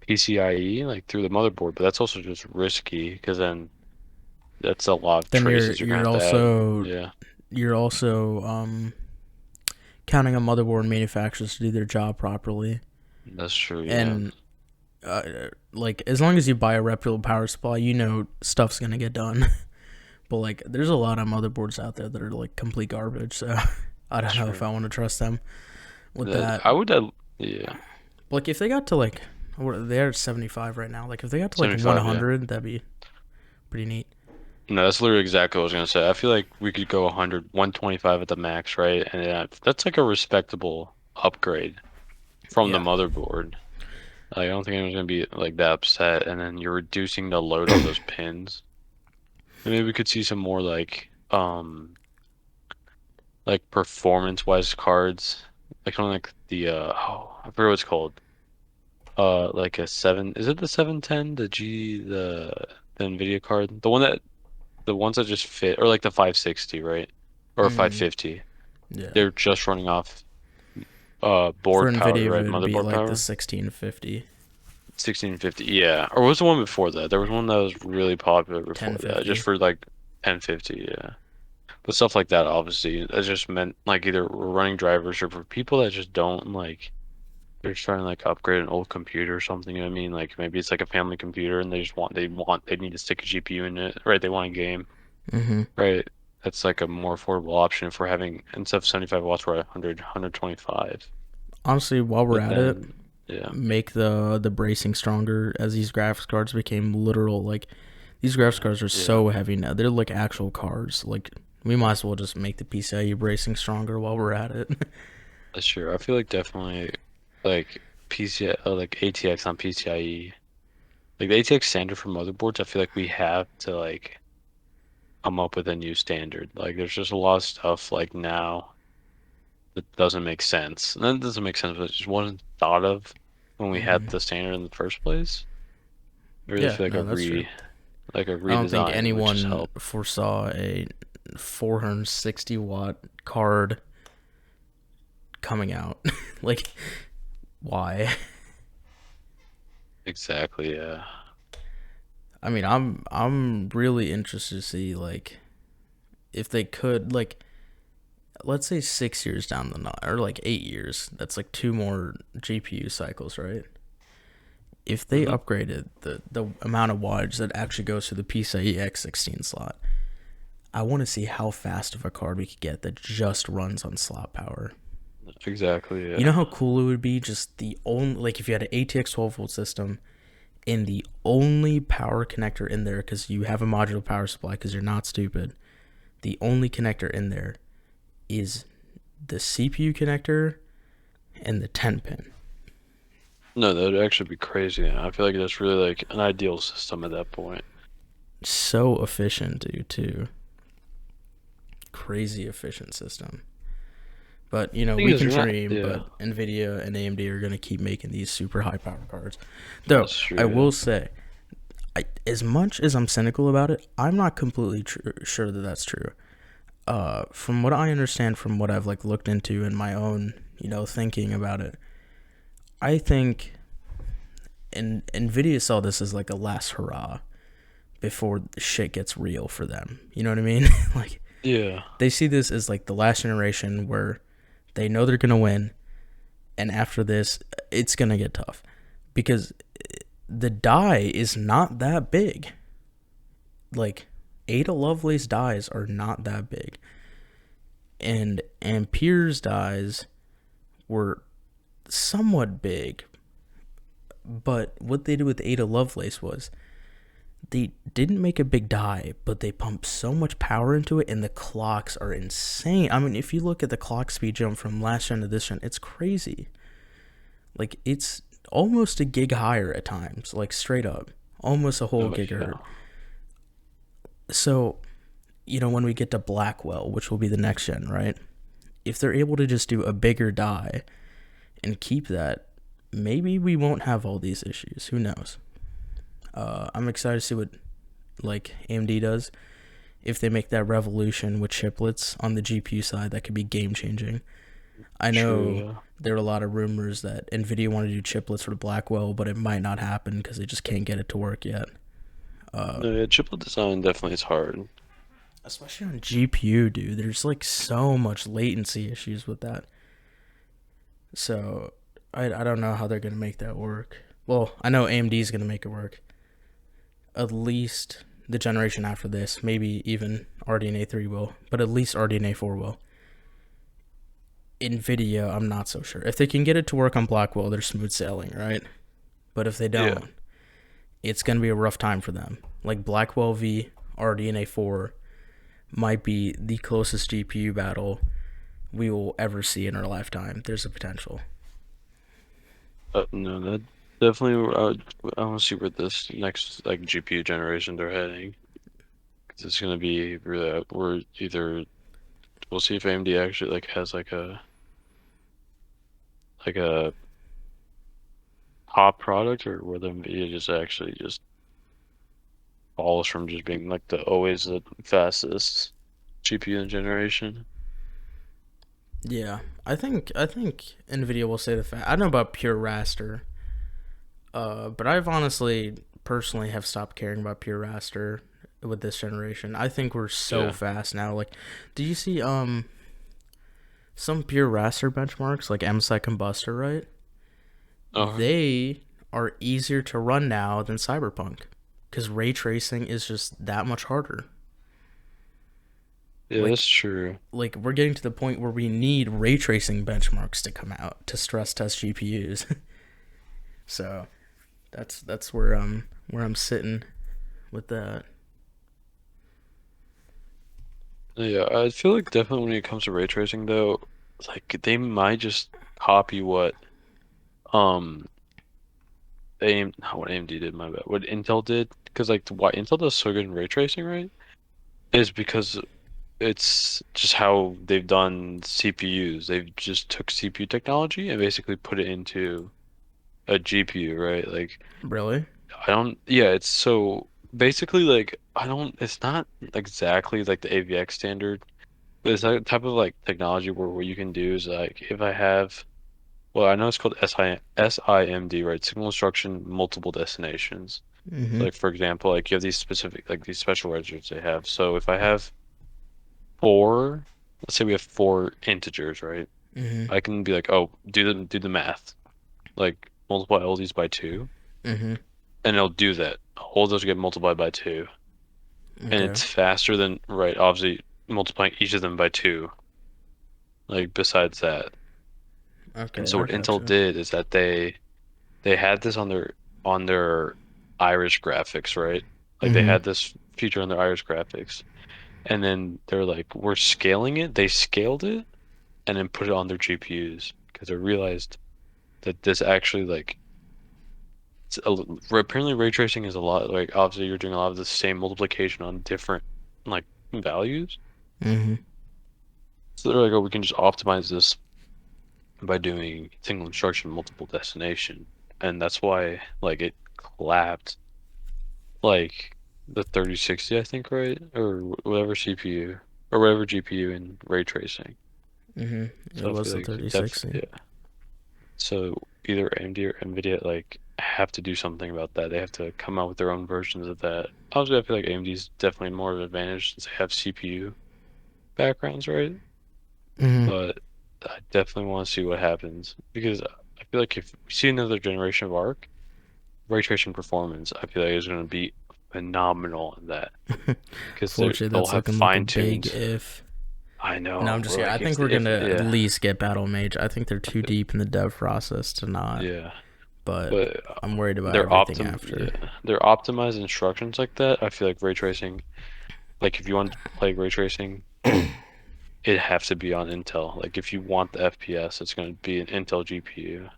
PCIe, like, through the motherboard, but that's also just risky, because then that's a lot of Then traces you're gonna have to add. Yeah, you're also counting on motherboard manufacturers to do their job properly. that's true, yeah. And like as long as you buy a reputable power supply, you know stuff's gonna get done. But like, there's a lot of motherboards out there that are like complete garbage. So I don't know if I want to trust them with that. I would, yeah. Like if they got to like, they're at 75 right now. Like if they got to like 75, 100, that'd be pretty neat. No, that's literally exactly what I was gonna say. I feel like we could go 100, 125 at the max, right? And that's like a respectable upgrade from the Yeah. motherboard. Like, I don't think anyone's gonna be like that upset. And then you're reducing the load on those pins. And maybe we could see some more like performance-wise cards, like something like the oh, I forget what it's called. Like a seven. Is it the 710? The NVIDIA card, the ones that just fit, or like the 560, right? Or Mm, 550. yeah. They're just running off For board power, Nvidia, it right? would be Motherboard like the power. 1650, 1650. Yeah. Or what was the one before that? There was one that was really popular before that, just 1050. for like 1050, yeah. But stuff like that, obviously, that just meant like either we're running drivers or for people that just don't like they're trying to like upgrade an old computer or something. You know what I mean? Like maybe it's like a family computer and they need to stick a GPU in it, right? They want a game, Mm-hmm. right? That's like a more affordable option if we're having instead of 75 watts, we're at 100, 125. Honestly, while we're But at it, then, yeah, make the bracing stronger as these graphics cards became literal. Like these graphics cards are yeah, so heavy now; they're like actual cards. Like we might as well just make the PCIe bracing stronger while we're at it. that's true. I feel like definitely like PCI, like ATX on PCIe, like the ATX standard for motherboards. I feel like we have to like come up with a new standard. Like there's just a lot of stuff like now that doesn't make sense. And that doesn't make sense, but it just wasn't thought of when we had Mm-hmm. the standard in the first place. I really Yeah, feel like no, that's true. a I don't think redesign would just anyone help. foresaw a 460 watt card coming out. Like, why? Exactly, yeah. I mean, I'm really interested to see like if they could like let's say 6 years down the line or like 8 years. That's like two more GPU cycles, right? If they Hmm. upgraded the amount of wattage that actually goes to the PCIe X16 slot, I want to see how fast of a card we could get that just runs on slot power. Exactly, You know yeah. how cool it would be just the only like if you had an ATX 12-volt system and the only power connector in there because you have a modular power supply because you're not stupid. The only connector in there is the CPU connector and the 10 pin. No, that would actually be crazy. Yeah. I feel like that's really like an ideal system at that point. So efficient, dude, too. Crazy efficient system. But, Thing we is, can you're not, dream, yeah, but NVIDIA and AMD are going to keep making these super high power cards. Though, that's I true, will yeah. say, as much as I'm cynical about it, I'm not completely sure that that's true. From what I understand, from what I've like looked into in my own, thinking about it, I think and Nvidia saw this as like a last hurrah before shit gets real for them. You know what I mean? Like Yeah. they see this as like the last generation where they know they're gonna win, and after this, it's gonna get tough because the die is not that big. Like Ada Lovelace dies are not that big, and Ampere's dies were somewhat big. But what they did with Ada Lovelace was they didn't make a big die, but they pumped so much power into it, and the clocks are insane. I mean, if you look at the clock speed jump from last gen to this gen, it's crazy. Like, it's almost a gig higher at times, like, straight up. Almost a whole Oh, yeah. gigahertz. So, when we get to Blackwell, which will be the next gen, right? If they're able to just do a bigger die and keep that, maybe we won't have all these issues. Who knows? I'm excited to see what like AMD does. If they make that revolution with chiplets on the GPU side, that could be game changing. I True, know yeah. there are a lot of rumors that Nvidia want to do chiplets for Blackwell, but it might not happen because they just can't get it to work yet. Uh, No, yeah, chiplet design definitely is hard. Especially on GPU, dude. There's like so much latency issues with that. So I don't know how they're gonna make that work. Well, I know AMD's gonna make it work. At least the generation after this, maybe even RDNA 3 will, but at least RDNA 4 will. Nvidia, I'm not so sure. If they can get it to work on Blackwell, they're smooth sailing, right? But if they Yeah. don't, it's gonna be a rough time for them. Like Blackwell v RDNA 4 might be the closest GPU battle we will ever see in our lifetime. There's a potential. No, that definitely. I want to see where this next like GPU generation they're heading. 'Cause it's gonna be really. We're either we'll see if AMD actually like has like a top product, or whether NVIDIA just actually just falls from just being like the always the fastest GPU in generation. Yeah, I think Nvidia will say the fact. I don't know about pure raster, but I've honestly, personally, have stopped caring about pure raster with this generation. I think we're so Yeah. fast now. Like, do you see some pure raster benchmarks like MSI Combustor, right? Oh, they are easier to run now than Cyberpunk because ray tracing is just that much harder. yeah, that's Like true. we're getting to the point where we need ray tracing benchmarks to come out to stress test GPUs. So that's where I'm sitting with that. Yeah, I feel like definitely when it comes to ray tracing though, like they might just copy what um AM not what AMD did, my bad. What Intel did, because like why Intel does so good in ray tracing, right? Is because it's just how they've done CPUs. They've just took CPU technology and basically put it into a GPU, right? Like Really? I don't, yeah, it's so basically like I don't, it's not exactly like the AVX standard, but it's that type of like technology where what you can do is like if I have, well, I know it's called SIMD, right? Single instruction, multiple destinations. So Mm-hmm. like for example, like you have these specific like these special registers they have. So if I have four, let's say we have four integers, right? Mm-hmm. I can be like, oh, do the math, like multiply all these by two, Mm-hmm. and it'll do that. All those get multiplied by two, and Okay. it's faster than right. Obviously, multiplying each of them by two. Like besides that, and Okay, so I what Intel gotcha. did is that they had this on their Iris graphics, right? Like they Mm-hmm. had this feature on their Iris graphics, and then they're like, we're scaling it. They scaled it and then put it on their GPUs because they realized that this actually like apparently ray tracing is a lot like obviously you're doing a lot of the same multiplication on different like values. Mm-hmm. So they're like, oh, we can just optimize this by doing single instruction, multiple destination, and that's why like it clapped like the 3060, I think, right, or whatever CPU or whatever GPU in ray tracing. Mm-hmm. It So I was feel the like 3060. yeah. So either AMD or NVIDIA like have to do something about that. They have to come out with their own versions of that. Obviously, I feel like AMD is definitely more of an advantage since they have CPU backgrounds, right? Mm-hmm. But I definitely want to see what happens because I feel like if we see another generation of ARC, ray tracing performance, I feel like is going to be phenomenal in that because Fortunately, they'll that's have looking like a big fine-tuned. if. I No, I'm know just we're yeah. I like think we're if gonna at yeah least get Battle Mage. I think they're too deep in the dev process to not. yeah, But but I'm worried about everything after. they're optimized instructions like that. I feel like ray tracing, like if you want to play ray tracing, it have to be on Intel. Like if you want the FPS, it's going to be an Intel GPU.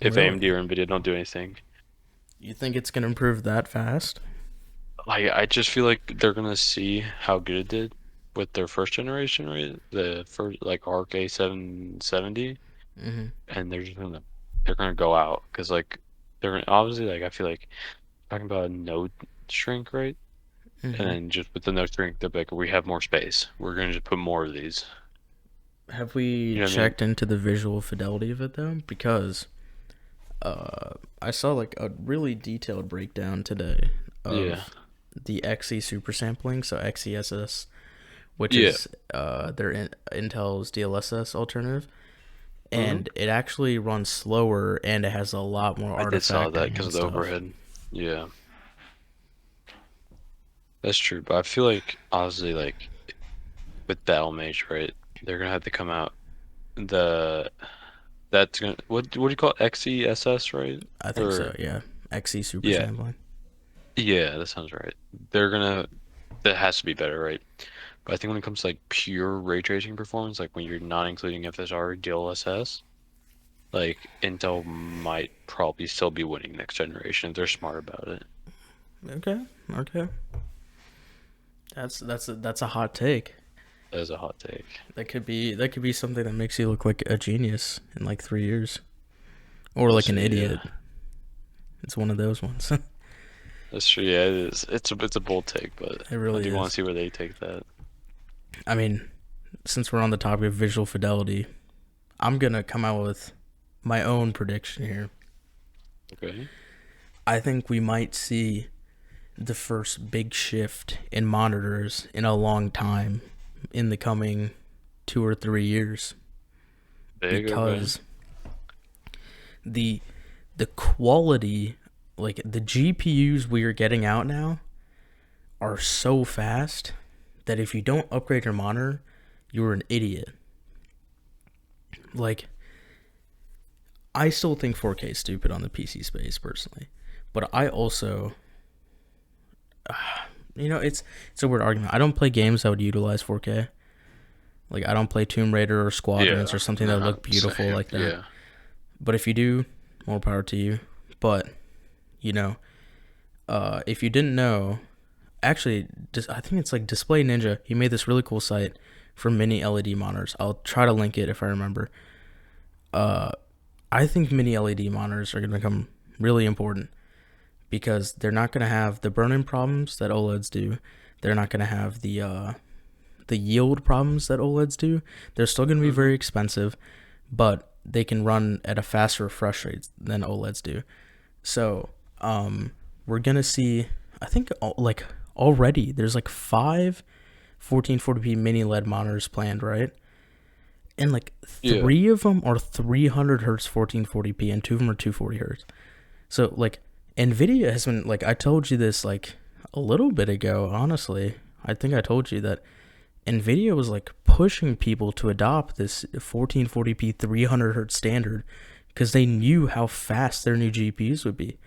If AMD Really? or NVIDIA don't do anything, You think it's gonna improve that fast? I just feel like they're going to see how good it did with their first generation, right? The first like Arc A770, Mm-hmm. and they're gonna go out because like they're gonna, obviously like I feel like talking about a node shrink, right? And Mm-hmm. then just with the node shrink, they're like, we have more space. We're gonna just put more of these. Have we You know what I mean? checked into the visual fidelity of it though? Because I saw like a really detailed breakdown today Yeah. of the XE super sampling, so XeSS, which Yeah. is Intel's DLSS alternative, hmm and it actually runs slower and it has a lot more I did saw that artifacting because and of the stuff. overhead. Yeah, that's true. But I feel like honestly, like with Battle Mage, right? They're gonna have to come out the that's gonna what do you call it? XeSS, right? I think so, Or yeah. XE super yeah, sampling. yeah, that sounds right. They're gonna that has to be better, right? But I think when it comes to like pure ray tracing performance, like when you're not including FSR or DLSS, like Intel might probably still be winning next generation if they're smart about it. Okay, okay. That's a hot take. That is a hot take. That could be something that makes you look like a genius in like 3 years, or We'll like an see. Yeah, idiot. It's one of those ones. that's true. Yeah, it is. It's a bold take, but It I really do want is. to see where they take that. I mean, since we're on the topic of visual fidelity, I'm gonna come out with my own prediction here. Okay. I think we might see the first big shift in monitors in a long time in the coming 2 or 3 years Big. Okay. because the the quality, like the GPUs we are getting out now are so fast that if you don't upgrade your monitor, you're an idiot. Like, I still think 4K is stupid on the PC space personally, but I also, it's a weird argument. I don't play games that would utilize 4K. Like, I don't play Tomb Raider or Squadrons or something that would look beautiful like that. Yeah. But if you do, more power to you. But, if you didn't know, actually, I think it's like Display Ninja. He made this really cool site for mini LED monitors. I'll try to link it if I remember. I think mini LED monitors are going to become really important because they're not going to have the burn-in problems that OLEDs do. They're not going to have the yield problems that OLEDs do. They're still going to be very expensive, but they can run at a faster refresh rate than OLEDs do. So we're going to see, I think, like already there's like 5 1440p mini LED monitors planned, right? And like 3 of them are 300 hertz 1440p and 2 of them are 240 hertz. So like NVIDIA has been, like, I told you this like a little bit ago, honestly. I think I told you that NVIDIA was like pushing people to adopt this 1440p 300 hertz standard because they knew how fast their new GPUs would be.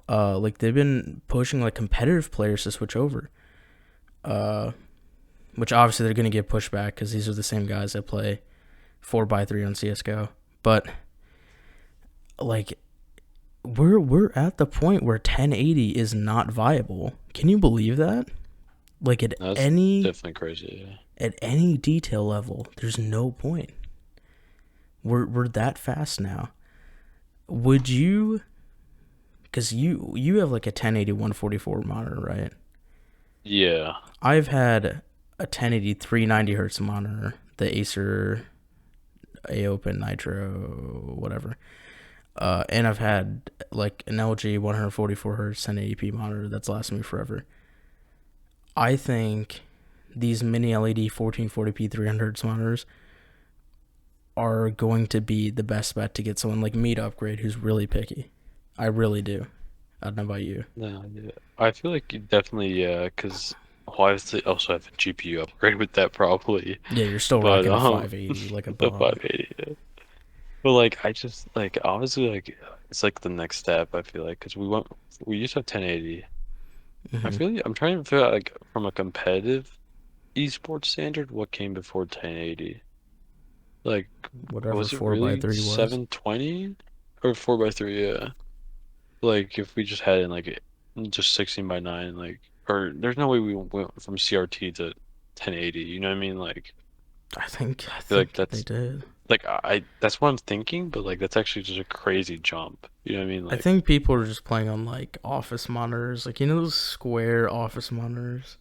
Like they've been pushing like competitive players to switch over. Which obviously they're going to get pushed back because these are the same guys that play 4x3 on CSGO. But like we're at the point where 1080 is not viable. Can you believe that? Like That's definitely crazy. Yeah. At any detail level, there's no point. We're that fast now. Would you? Because you have like a 1080 144 monitor, right? Yeah. I've had a 1080 390 hertz monitor, the Acer AOPEN Nitro, whatever. And I've had like an LG 144 hertz 1080p monitor that's lasted me forever. I think these mini LED 1440p 300 hertz monitors are going to be the best bet to get someone like me to upgrade who's really picky. I really do. I don't know about you. No, yeah. I feel like you definitely, because obviously also have a GPU upgrade with that probably. Yeah, you're still rocking a 580 like a The bum. 580. Yeah. But like, I just like obviously like it's like the next step. I feel like because we used to have 1080. I feel like I'm trying to figure out like from a competitive esports standard, what came before 1080? Like, Whatever was it 4x3 really was. 720 or 4x3? Yeah. Like if we just had it like just 16:9, like, or there's no way we went from CRT to 1080. You know what I mean? Like, I think feel like they that's did. like I that's what I'm thinking, but like that's actually just a crazy jump. You know what I mean? I Like, think people are just playing on like office monitors, like those square office monitors.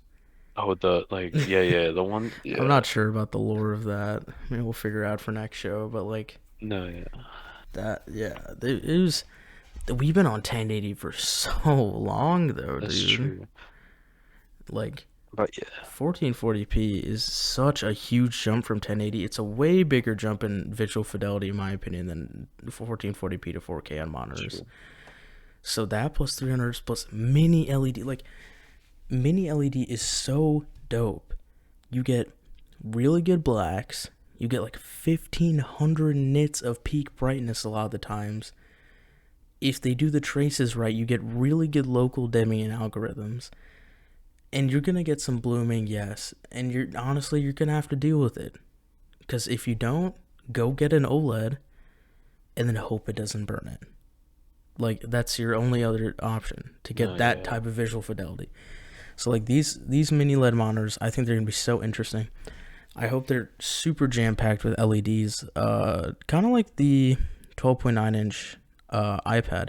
oh, the like yeah, the one, yeah. I'm not sure about the lore of that. Maybe we'll figure out for next show. But like No, yeah. that, yeah, it was. We've been on 1080 for so long, though, That's dude. true. Like, But yeah, 1440p is such a huge jump from 1080. It's a way bigger jump in visual fidelity, in my opinion, than 1440p to 4K on monitors. true. So that plus 300 plus mini LED, like mini LED is so dope. You get really good blacks. You get like 1500 nits of peak brightness a lot of the times. If they do the traces right, you get really good local dimming and algorithms. And you're going to get some blooming, yes. And you're going to have to deal with it. Because if you don't, go get an OLED and then hope it doesn't burn it. Like, that's your only other option to get that type of visual fidelity. So, like, these mini LED monitors, I think they're going to be so interesting. I hope they're super jam-packed with LEDs. Kind of like the 12.9-inch iPad.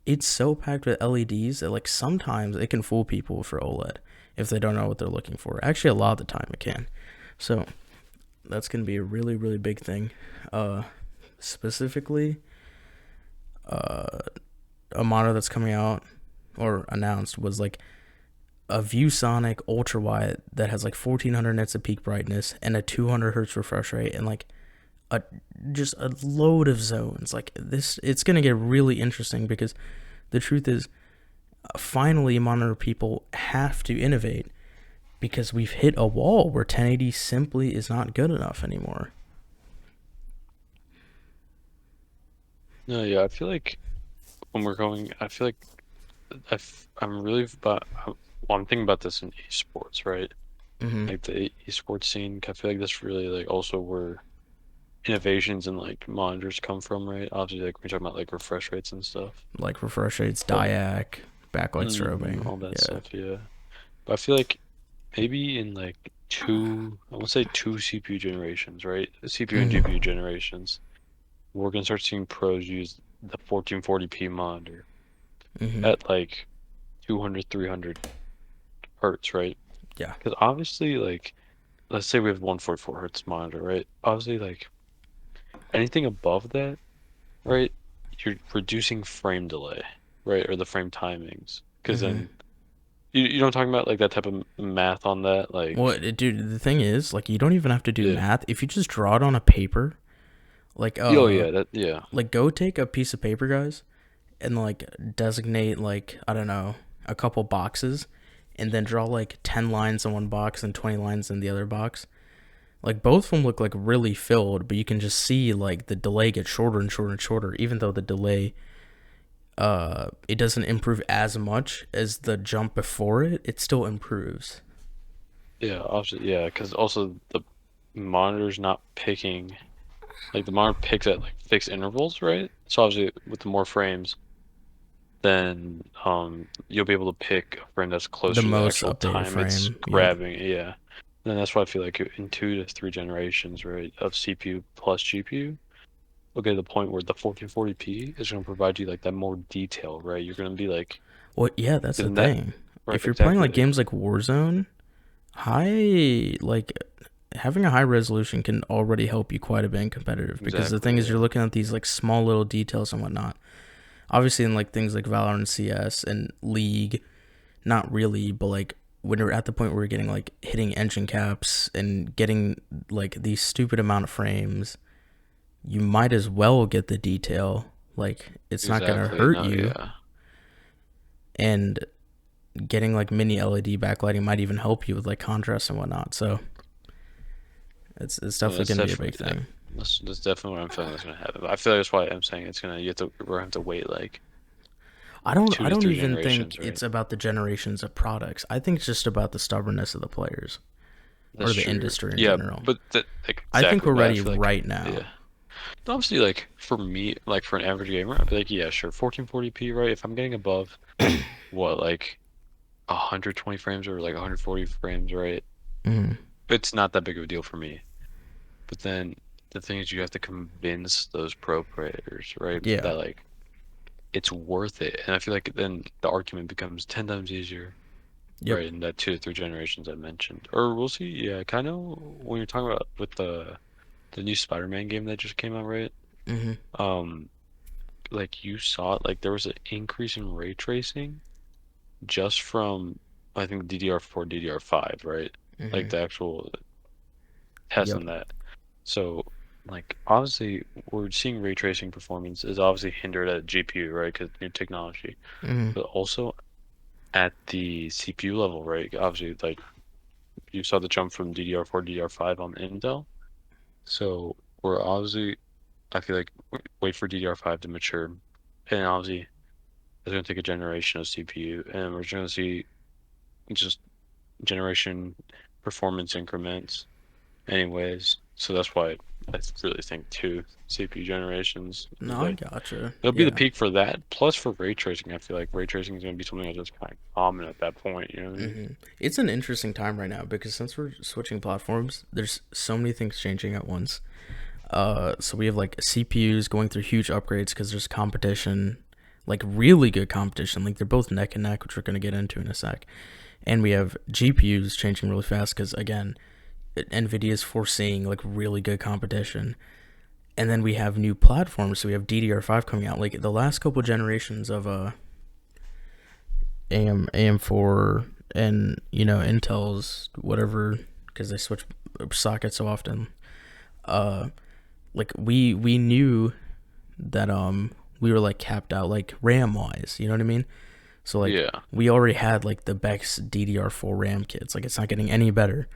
It's so packed with LEDs that like sometimes it can fool people for OLED if they don't know what they're looking for. Actually, a lot of the time it can. So that's gonna be a really, really big thing. Specifically, a monitor that's coming out or announced was like a ViewSonic ultra wide that has like 1400 nits of peak brightness and a 200 hertz refresh rate and like a just a load of zones. Like this, it's gonna get really interesting because the truth is, finally, monitor people have to innovate because we've hit a wall where 1080 simply is not good enough anymore. No, yeah, I feel like when we're going, I feel like I'm really about. Well, I'm thinking about this in esports, right? Mm-hmm. Like the esports scene. I feel like that's really like also where innovations and like monitors come from, right? Obviously, like we're talking about like refresh rates and stuff, Like refresh rates, but diac, backlight strobing. all that Yeah. stuff, yeah. But I feel like maybe in like I want to say two CPU generations, right? CPU and Mm-hmm. GPU generations, we're gonna start seeing pros use the 1440p monitor Mm-hmm. at like 200, 300 hertz, right? Yeah. Because obviously, like, let's say we have 144 hertz monitor, right? Obviously, like anything above that, right? You're reducing frame delay, right? Or the frame timings. Because Mm-hmm. then you know what I'm talking about, like that type of math on that, Well, like dude, the thing is, like, you don't even have to do yeah. math. If you just draw it on a paper, like, Oh yeah, that yeah. go take a piece of paper, guys, and like designate like I don't know a couple boxes, and then draw like 10 lines in one box and 20 lines in the other box. Like both of them look like really filled, but you can just see like the delay gets shorter and shorter and shorter, even though the delay it doesn't improve as much as the jump before it. It still improves. Yeah, obviously, yeah, because also the monitor's not picking, like the monitor picks at like fixed intervals, right? So obviously, with the more frames, then you'll be able to pick a frame that's The closer to the most actual updated time it's frame. Yep. grabbing. Yeah, and that's why I feel like in 2 to 3 generations, right, of CPU plus GPU, we'll get to the point where the 1440p is going to provide you like that more detail, right? You're going to be like, Well, yeah, that's the isn't that thing. right? If you're playing Exactly. like games like Warzone, high like having a high resolution can already help you quite a bit in competitive because the thing Exactly. is you're Yeah. looking at these like small little details and whatnot. Obviously in like things like Valorant, CS, and League, not really, but like when you're at the point where you're getting like hitting engine caps and getting like these stupid amount of frames, you might as well get the detail. Like it's not gonna Exactly. hurt No. you, Yeah. and getting like mini LED backlighting might even help you with like contrast and whatnot. So it's No, definitely that's gonna be a big definitely yeah. thing. That's definitely what I'm feeling is going to happen. But I feel like that's why I'm saying it's gonna. We're gonna have to wait like two I to don't three even think generations, right? it's about the generations of products. I think it's just about the stubbornness of the players or That's the true. industry in Yeah, general. but that like I think exactly. we're But I ready feel like right now. yeah. Obviously, like for me, like for an average gamer, I'd be like, yeah, sure, 1440p, right? If I'm getting above what like 120 frames or like 140 frames, right? Mm, It's not that big of a deal for me. But then the thing is, you have to convince those pro players, right? yeah. That like it's worth it. And I feel like then the argument becomes 10 times easier, Yep. right? In that 2 to 3 generations I mentioned. Or we'll see. Yeah, kind of when you're talking about with the new Spider-Man game that just came out, right? Mm-hmm. Um, like you saw it, like there was an increase in ray tracing just from I think DDR4, DDR5, right? Like Mm-hmm. the actual test Yep. on that. So, like, obviously, we're seeing ray tracing performance is obviously hindered at GPU, right? Because new technology, Mm-hmm. but also at the CPU level, right? Obviously, like you saw the jump from DDR4, DDR5 on Intel. So we're obviously, I feel like wait for DDR5 to mature, and obviously it's going to take a generation of CPU, and we're going to see just generation performance increments anyways. So that's why I really think 2 CPU generations is No, I like gotcha. it'll be the Yeah. peak for that. Plus for ray tracing, I feel like ray tracing is gonna be something that's just kind of common at that point. You know what I mean? Mm-hmm. It's an interesting time right now because since we're switching platforms, there's so many things changing at once. So we have like CPUs going through huge upgrades because there's competition, like really good competition. Like they're both neck and neck, which we're gonna get into in a sec. And we have GPUs changing really fast because again, Nvidia is foreseeing like really good competition. And then we have new platforms. So we have DDR5 coming out. Like the last couple generations of AM4 and Intel's whatever because they switch sockets so often. Uh, like we knew that we were like capped out like RAM wise, you know what I mean? So like Yeah. we already had like the best DDR4 RAM kits. Like it's not getting any better.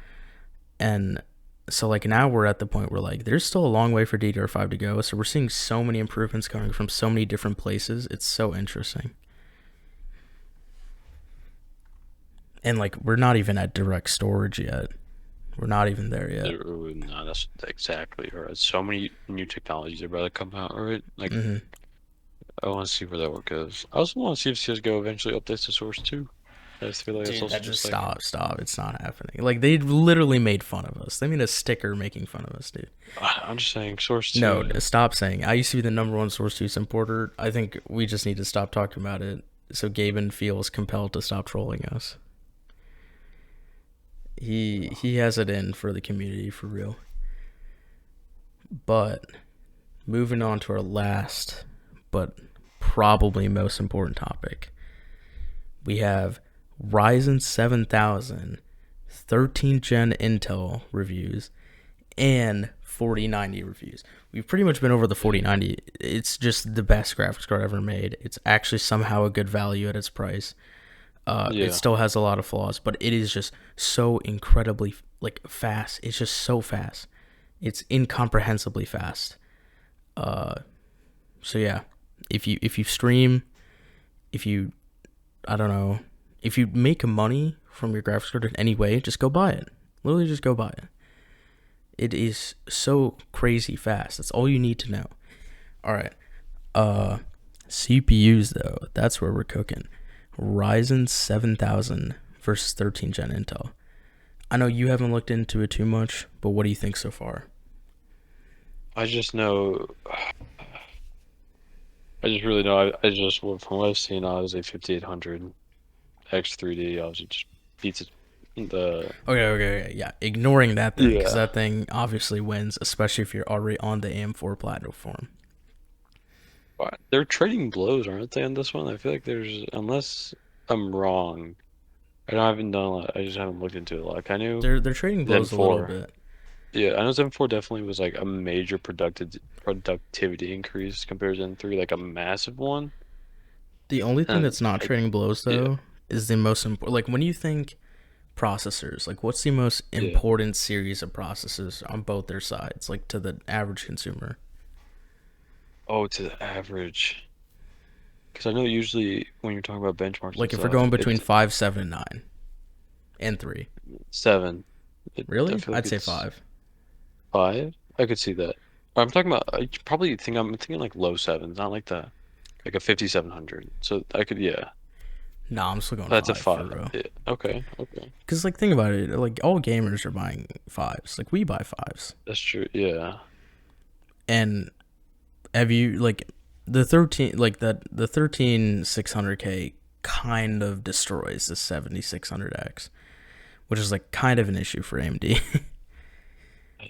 And so like now we're at the point where like there's still a long way for DDR5 to go. So we're seeing so many improvements coming from so many different places. It's so interesting. And like we're not even at direct storage yet. We're not even there yet. No, that's exactly right. So many new technologies are about to come out, right? Like, Hmm. I want to see where that one goes. I also want to see if CSGO eventually updates the Source too. I just feel like it's Dude, also that just just like, stop. It's not happening. Like they literally made fun of us. They made a sticker making fun of us, dude. I'm just saying Source No, 2. stop saying. I used to be the number one Source 2 supporter. I think we just need to stop talking about it so Gaben feels compelled to stop trolling us. He has it in for the community for real. But moving on to our last but probably most important topic. We have Ryzen 7000 13th gen Intel reviews and 4090 reviews. We've pretty much been over the 4090. It's just the best graphics card ever made. It's actually somehow a good value at its price. It Yeah. still has a lot of flaws, but it is just so incredibly like fast. It's just so fast. It's incomprehensibly fast. So yeah, if you stream, if you I don't know, if you make money from your graphics card in any way, just go buy it. Literally, just go buy it. It is so crazy fast. That's all you need to know. All right. Uh, CPUs though, that's where we're cooking. Ryzen 7000 versus 13th gen Intel. I know you haven't looked into it too much, but what do you think so far? I just know, I just really know, I just, from what I've seen, I was a 5800 X3D. Obviously just beats it. Okay, yeah. Ignoring that then, because Yeah. that thing obviously wins, especially if you're already on the AM4 platform. But they're trading blows, aren't they, on this one? I feel like there's, unless I'm wrong, I haven't done a lot, I just haven't looked into it a lot. Like, I knew They're trading Zen blows a little 4. bit. Yeah, I know Zen 4 definitely was like a major productivity increase compared to Zen 3, like a massive one. The only thing And that's not I, trading blows yeah, though is the most important. Like when you think processors, like what's the most yeah. important series of processors on both their sides, like to the average consumer? Oh, to the average. Because I know usually when you're talking about benchmarks and Like if we're stuff, going between it's 5, 7, and 9, and 3. 7. I Really? feel like I'd say it's 5. 5. I could see that. I'm talking about, I probably think I'm thinking like low sevens, not like the like a 5700. So I could, yeah. Nah, I'm still going That's a 5 for 5. real. Yeah. Okay, okay. Cause like think about it, like all gamers are buying 5s. Like we buy 5s. That's true. Yeah. And have you like the 13 like that the 13600K kind of destroys the 7600X, which is like kind of an issue for AMD.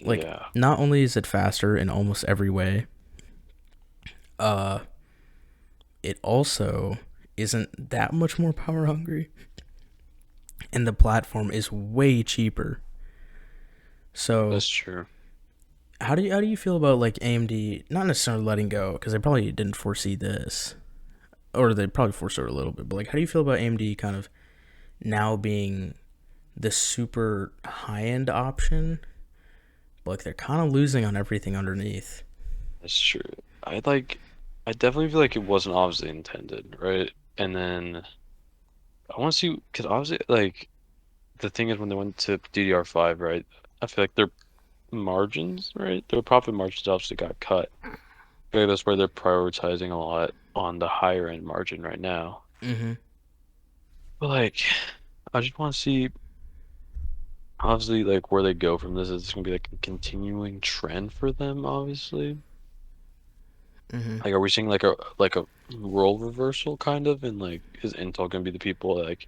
Like Yeah. not only is it faster in almost every way, uh it also isn't that much more power hungry, and the platform is way cheaper. So That's true. how do you feel about like AMD not necessarily letting go, because they probably didn't foresee this, or they probably foresaw it a little bit, but like how do you feel about AMD kind of now being the super high end option, but like they're kind of losing on everything underneath? That's true. I like, I definitely feel like it wasn't obviously intended, right? And then I want to see, because obviously, like, the thing is when they went to DDR5, right? I feel like their margins, right? Their profit margins obviously got cut. I feel like that's where they're prioritizing a lot on the higher end margin right now. Mm-hmm. But like, I just want to see, obviously, like where they go from this. Is this gonna be like a continuing trend for them, obviously? Mm-hmm. Like, are we seeing like a role reversal kind of? And like, is Intel gonna be the people like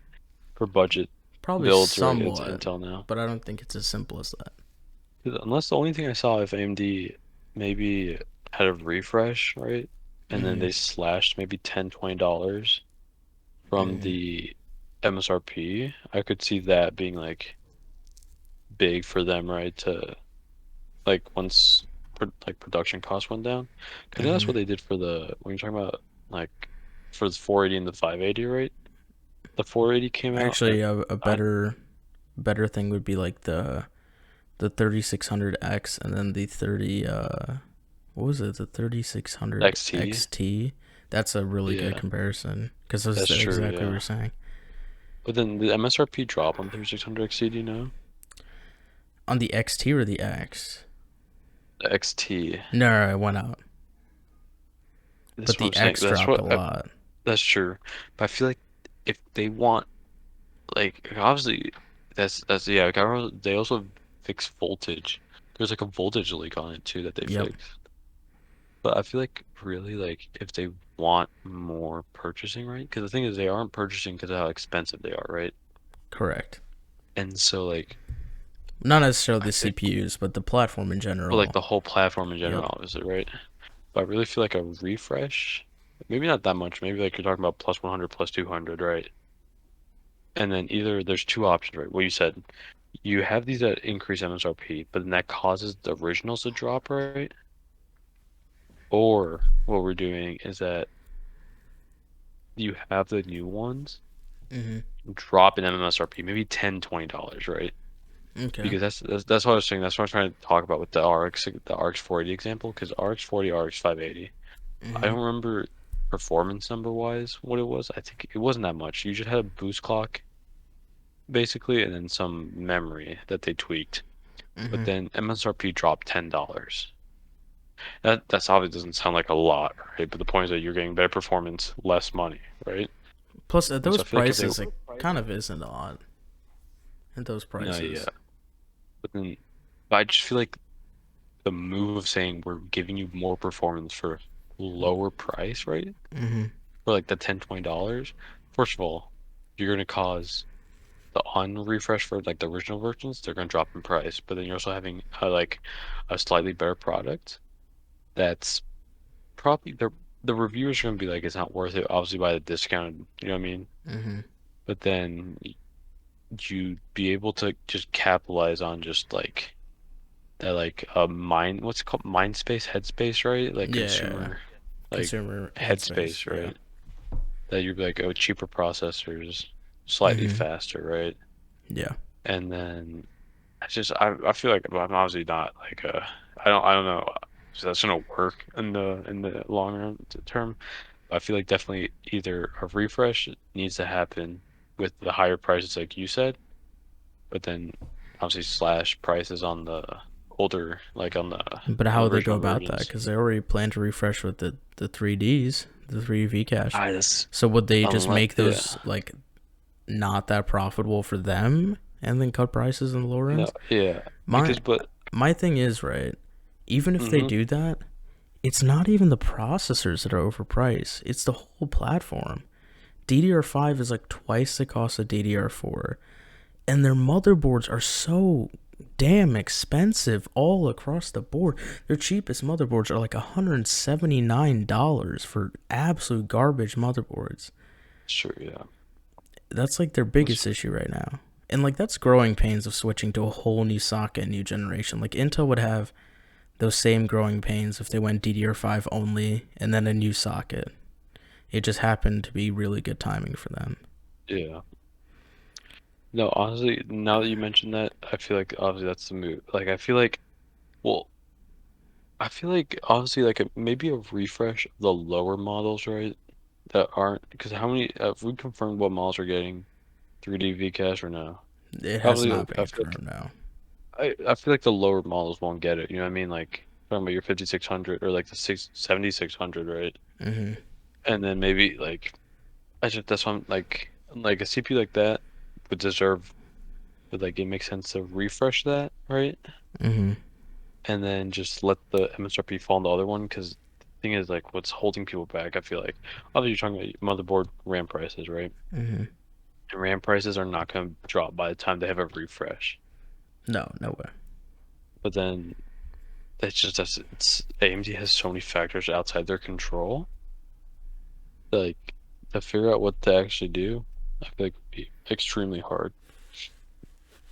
for budget Probably builds, right? It's somewhat, Intel now. but I don't think it's as simple as that. 'Cause unless the only thing I saw if AMD maybe had a refresh, right? And then Mm-hmm. they slashed maybe $10-$20 from Mm-hmm. the MSRP, I could see that being like big for them, right? To like once like production costs went down. Because that's Mm-hmm. what they did for when you're talking about like for the 480 and the 580, right? The 480 came out, and Actually, a I better thing would be like the 3600X and then the 30 what was it, the 3600 XT. XT. That's a really good Yeah, comparison because that's that's true. exactly what we Yeah, were saying. but then the MSRP drop on 3600 XT. Do you know? On the XT or the X? The XT. No, it went up, but That's what I'm the saying. X dropped a lot. That's true. But I feel like if they want, like, obviously, that's yeah. Like, they also fix voltage. There's like a voltage leak on it too that they Yep, fixed. But I feel like really like if they want more purchasing, right? Because the thing is they aren't purchasing because of how expensive they are, right? correct. And so like Not necessarily I the feel like, CPUs, but the platform in well, like general. the whole platform in Yep. general, obviously, right? But I really feel like a refresh, maybe not that much. Maybe like you're talking about plus 100, plus 200, right? And then either there's two options, right? What you said, you have these at increase MSRP, but then that causes the originals to drop, right? Or what we're doing is that you have the new ones Mm-hmm. drop in MSRP, maybe $10, $20, right? Okay. Because that's what I was saying. That's what I'm trying to talk about with the RX 480 example. Because RX 40, RX 580, I Mm-hmm. don't remember performance number wise what it was. I think it wasn't that much. You just had a boost clock basically, and then some memory that they tweaked. But Mm-hmm. then MSRP dropped $10. That's obviously doesn't sound like a lot, right? But the point is that you're getting better performance, less money, right? Plus, at And so those I feel like if they prices, it kind of isn't a lot. At those no, yeah, prices. but I just feel like the move of saying we're giving you more performance for lower price, right? Mm-hmm. For like the $10, $20. First of all, you're gonna cause the on refresh for like the original versions, they're gonna drop in price. But then you're also having like a slightly better product that's probably the reviewers are gonna be like it's not worth it, obviously by the discounted, you know what I mean? Mm-hmm. But then you'd be able to just capitalize on just like that like mind what's it called mind space headspace, right? Like Yeah. consumer like Consumer headspace. headspace, Yeah. right? That you'd be like, oh, cheaper processors, slightly Mm-hmm. faster, right? Yeah. And then I feel like I'm obviously not like I don't know if that's gonna work in the long run term. But I feel like definitely either a refresh needs to happen with the higher prices like you said, but then obviously slash prices on the older like But on how the would they go original about that? versions. Because they already plan to refresh with the 3Ds, the 3V cache. I just So would they just unless make yeah. those like not that profitable for them and then cut prices in the lower No, ends? yeah. My Because but my thing is, right, even if they hmm do that, it's not even the processors that are overpriced. It's the whole platform. DDR5 is like twice the cost of DDR4, and their motherboards are so damn expensive all across the board. Their cheapest motherboards are like $179 for absolute garbage motherboards. sure, yeah. That's like their That's biggest issue right now. And like that's growing pains of switching to a whole new socket, new generation. Like Intel would have those same growing pains if they went DDR5 only and then a new socket. It just happened to be really good timing for them. yeah. No, honestly, now that you mentioned that, I feel like obviously that's the move. Like well, I feel like honestly like maybe a refresh of the lower models, right? That aren't because how many have we confirmed what models are getting 3D Vcache or no? It has Obviously, not been I feel like confirmed now. I feel like the lower models won't get it. You know what I mean? Like talking about your 5600 or like the 7600, right? Mm-hmm. And then maybe like I just that's why I'm like a CPU like that would deserve would like it makes sense to refresh that, right? Mm-hmm. And then just let the MSRP fall on the other one because the thing is like what's holding people back. I feel like obviously you're talking about motherboard RAM prices, right? Mm-hmm. And RAM prices are not going to drop by the time they have a refresh. No, no way. But then it's AMD has so many factors outside their control. Like to figure out what to actually do, I feel like would be extremely hard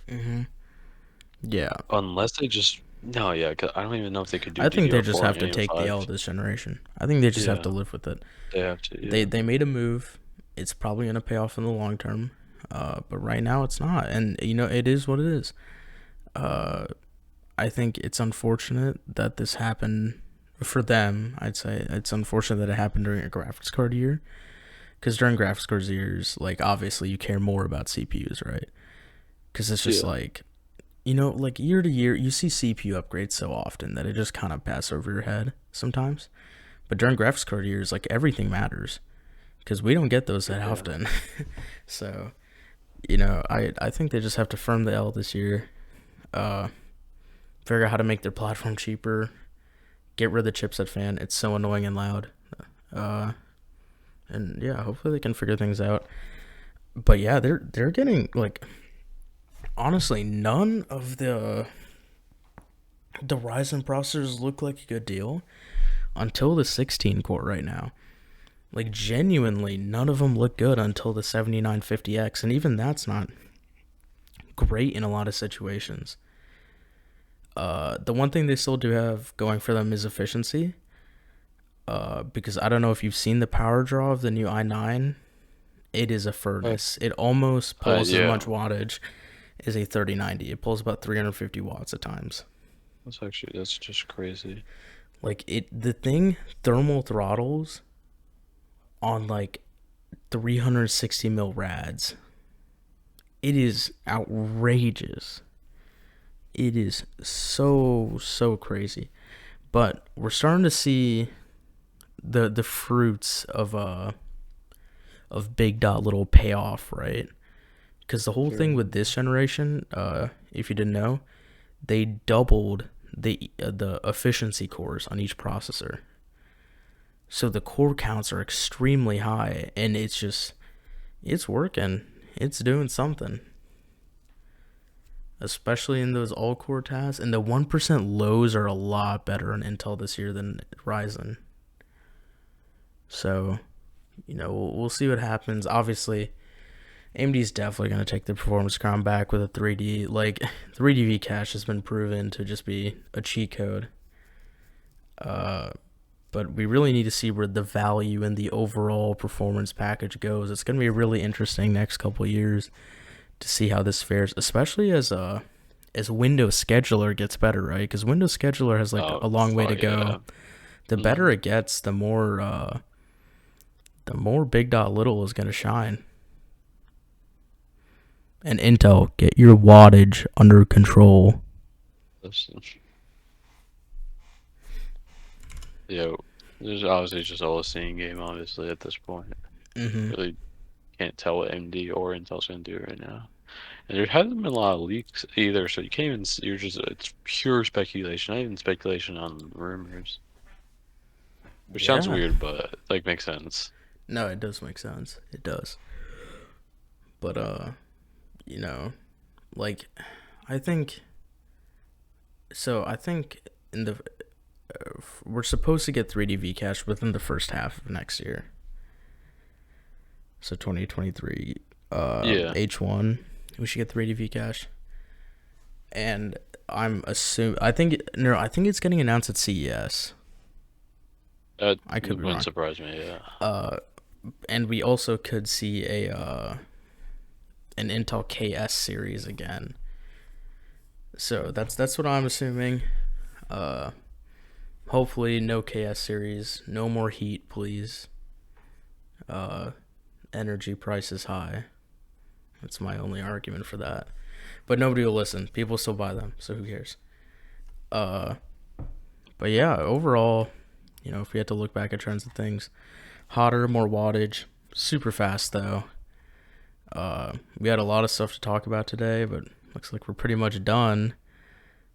Mm-hmm. Yeah. unless they just No, yeah, 'cause I don't even know if they could do I think they just DDR4 have on to any take the L M5. this generation. I think they just have to Yeah, live with it. they have to. They Yeah, they made a move. It's probably gonna pay off in the long term. But right now it's not, and it is what it is. Uh, I think it's unfortunate that this happened for them. I'd say it's unfortunate that it happened during a graphics card year, because during graphics card years, like obviously you care more about CPUs, right? Because it's just yeah, like like year to year, you see CPU upgrades so often that it just kind of passes over your head sometimes. But during graphics card years, like everything matters because we don't get those that yeah. often. So I think they just have to firm the L this year. Uh, Figure out how to make their platform cheaper. Get rid of the chipset fan. It's so annoying and loud. Uh, and yeah, hopefully they can figure things out. But yeah, they're getting like honestly none of the Ryzen processors look like a good deal until the 16 core right now. Like genuinely, none of them look good until the 7950X, and even that's not great in a lot of situations. The one thing they still do have going for them is efficiency. Because I don't know if you've seen the power draw of the new i9. It is a Uh, furnace. It almost pulls as much yeah. wattage as a 3090. It pulls about 350 watts at times. That's just crazy. Like the thing thermal throttles on like 360 mil rads. It is outrageous. It is so crazy. But we're starting to see the fruits of big dot little payoff, right? Because the whole thing with this generation, if you didn't know, they doubled the efficiency cores on each processor. So the core counts are extremely high, and it's working. It's doing something. Especially in those all core tasks. And the 1% lows are a lot better on Intel this year than Ryzen. So, we'll see what happens. Obviously, AMD's definitely going to take the performance crown back with a 3D. Like, 3D cache has been proven to just be a cheat code. But we really need to see where the value and the overall performance package goes. It's going to be really interesting next couple of years to see how this fares, especially as Windows Scheduler gets better, right? Because Windows Scheduler has like a long way to Yeah. go. The better it gets, the more Big Dot Little is going to shine. And Intel, get your wattage under control. Yeah, there's obviously just all a seeing game, obviously, at this point. Really can't tell what AMD or Intel's going to do right now. And there hasn't been a lot of leaks either, so you can't even, it's pure speculation, not even speculation on rumors. Which sounds Yeah. weird, but, like, makes sense. No, it does make sense. It does. But, like, I think. So, I think in the. We're supposed to get 3D Vcache within the first half of next year. So, 2023. Yeah. H1. We should get 3D Vcache. And I'm assuming. I think it's getting announced at CES. That I could be wrong. wouldn't surprise me, yeah. And we also could see an Intel KS series again. So that's what I'm assuming. Hopefully no KS series, no more heat, please. Energy price is high. That's my only argument for that. But nobody will listen. People still buy them, so who cares? But yeah, overall, if we had to look back at trends and things, hotter, more wattage, super fast though. We had a lot of stuff to talk about today, but looks like we're pretty much done.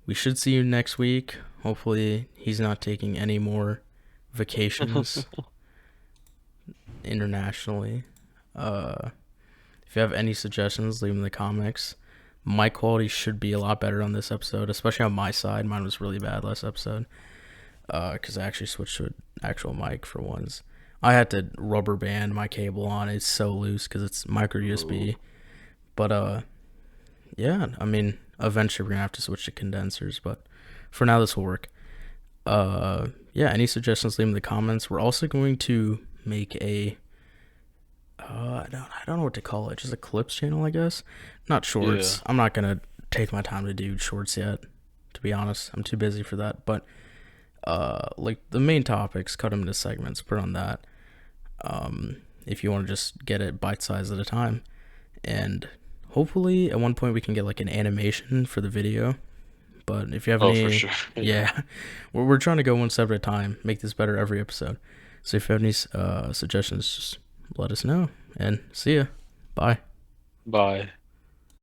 We should see you next week. Hopefully he's not taking any more vacations internationally. If you have any suggestions, leave them in the comments. Mic quality should be a lot better on this episode, especially on my side. Mine was really bad last episode because I actually switched to an actual mic for once. I had to rubber band my cable on. It's so loose because it's micro USB. But yeah, I mean, eventually we're gonna have to switch to condensers. But for now, this will work. Yeah, any suggestions, leave them in the comments. We're also going to make a I don't know what to call it, just a clips channel, I guess. Not Yeah. shorts. I'm not gonna take my time to do shorts yet, to be honest. I'm too busy for that. But like the main topics, cut them into segments, put on that. If you want to just get it bite size at a time, and hopefully at one point we can get like an animation for the video. But if you have Oh, for any, sure. Yeah. yeah, we're trying to go one step at a time, make this better every episode. So if you have any suggestions, just let us know. And see ya. Bye. Bye.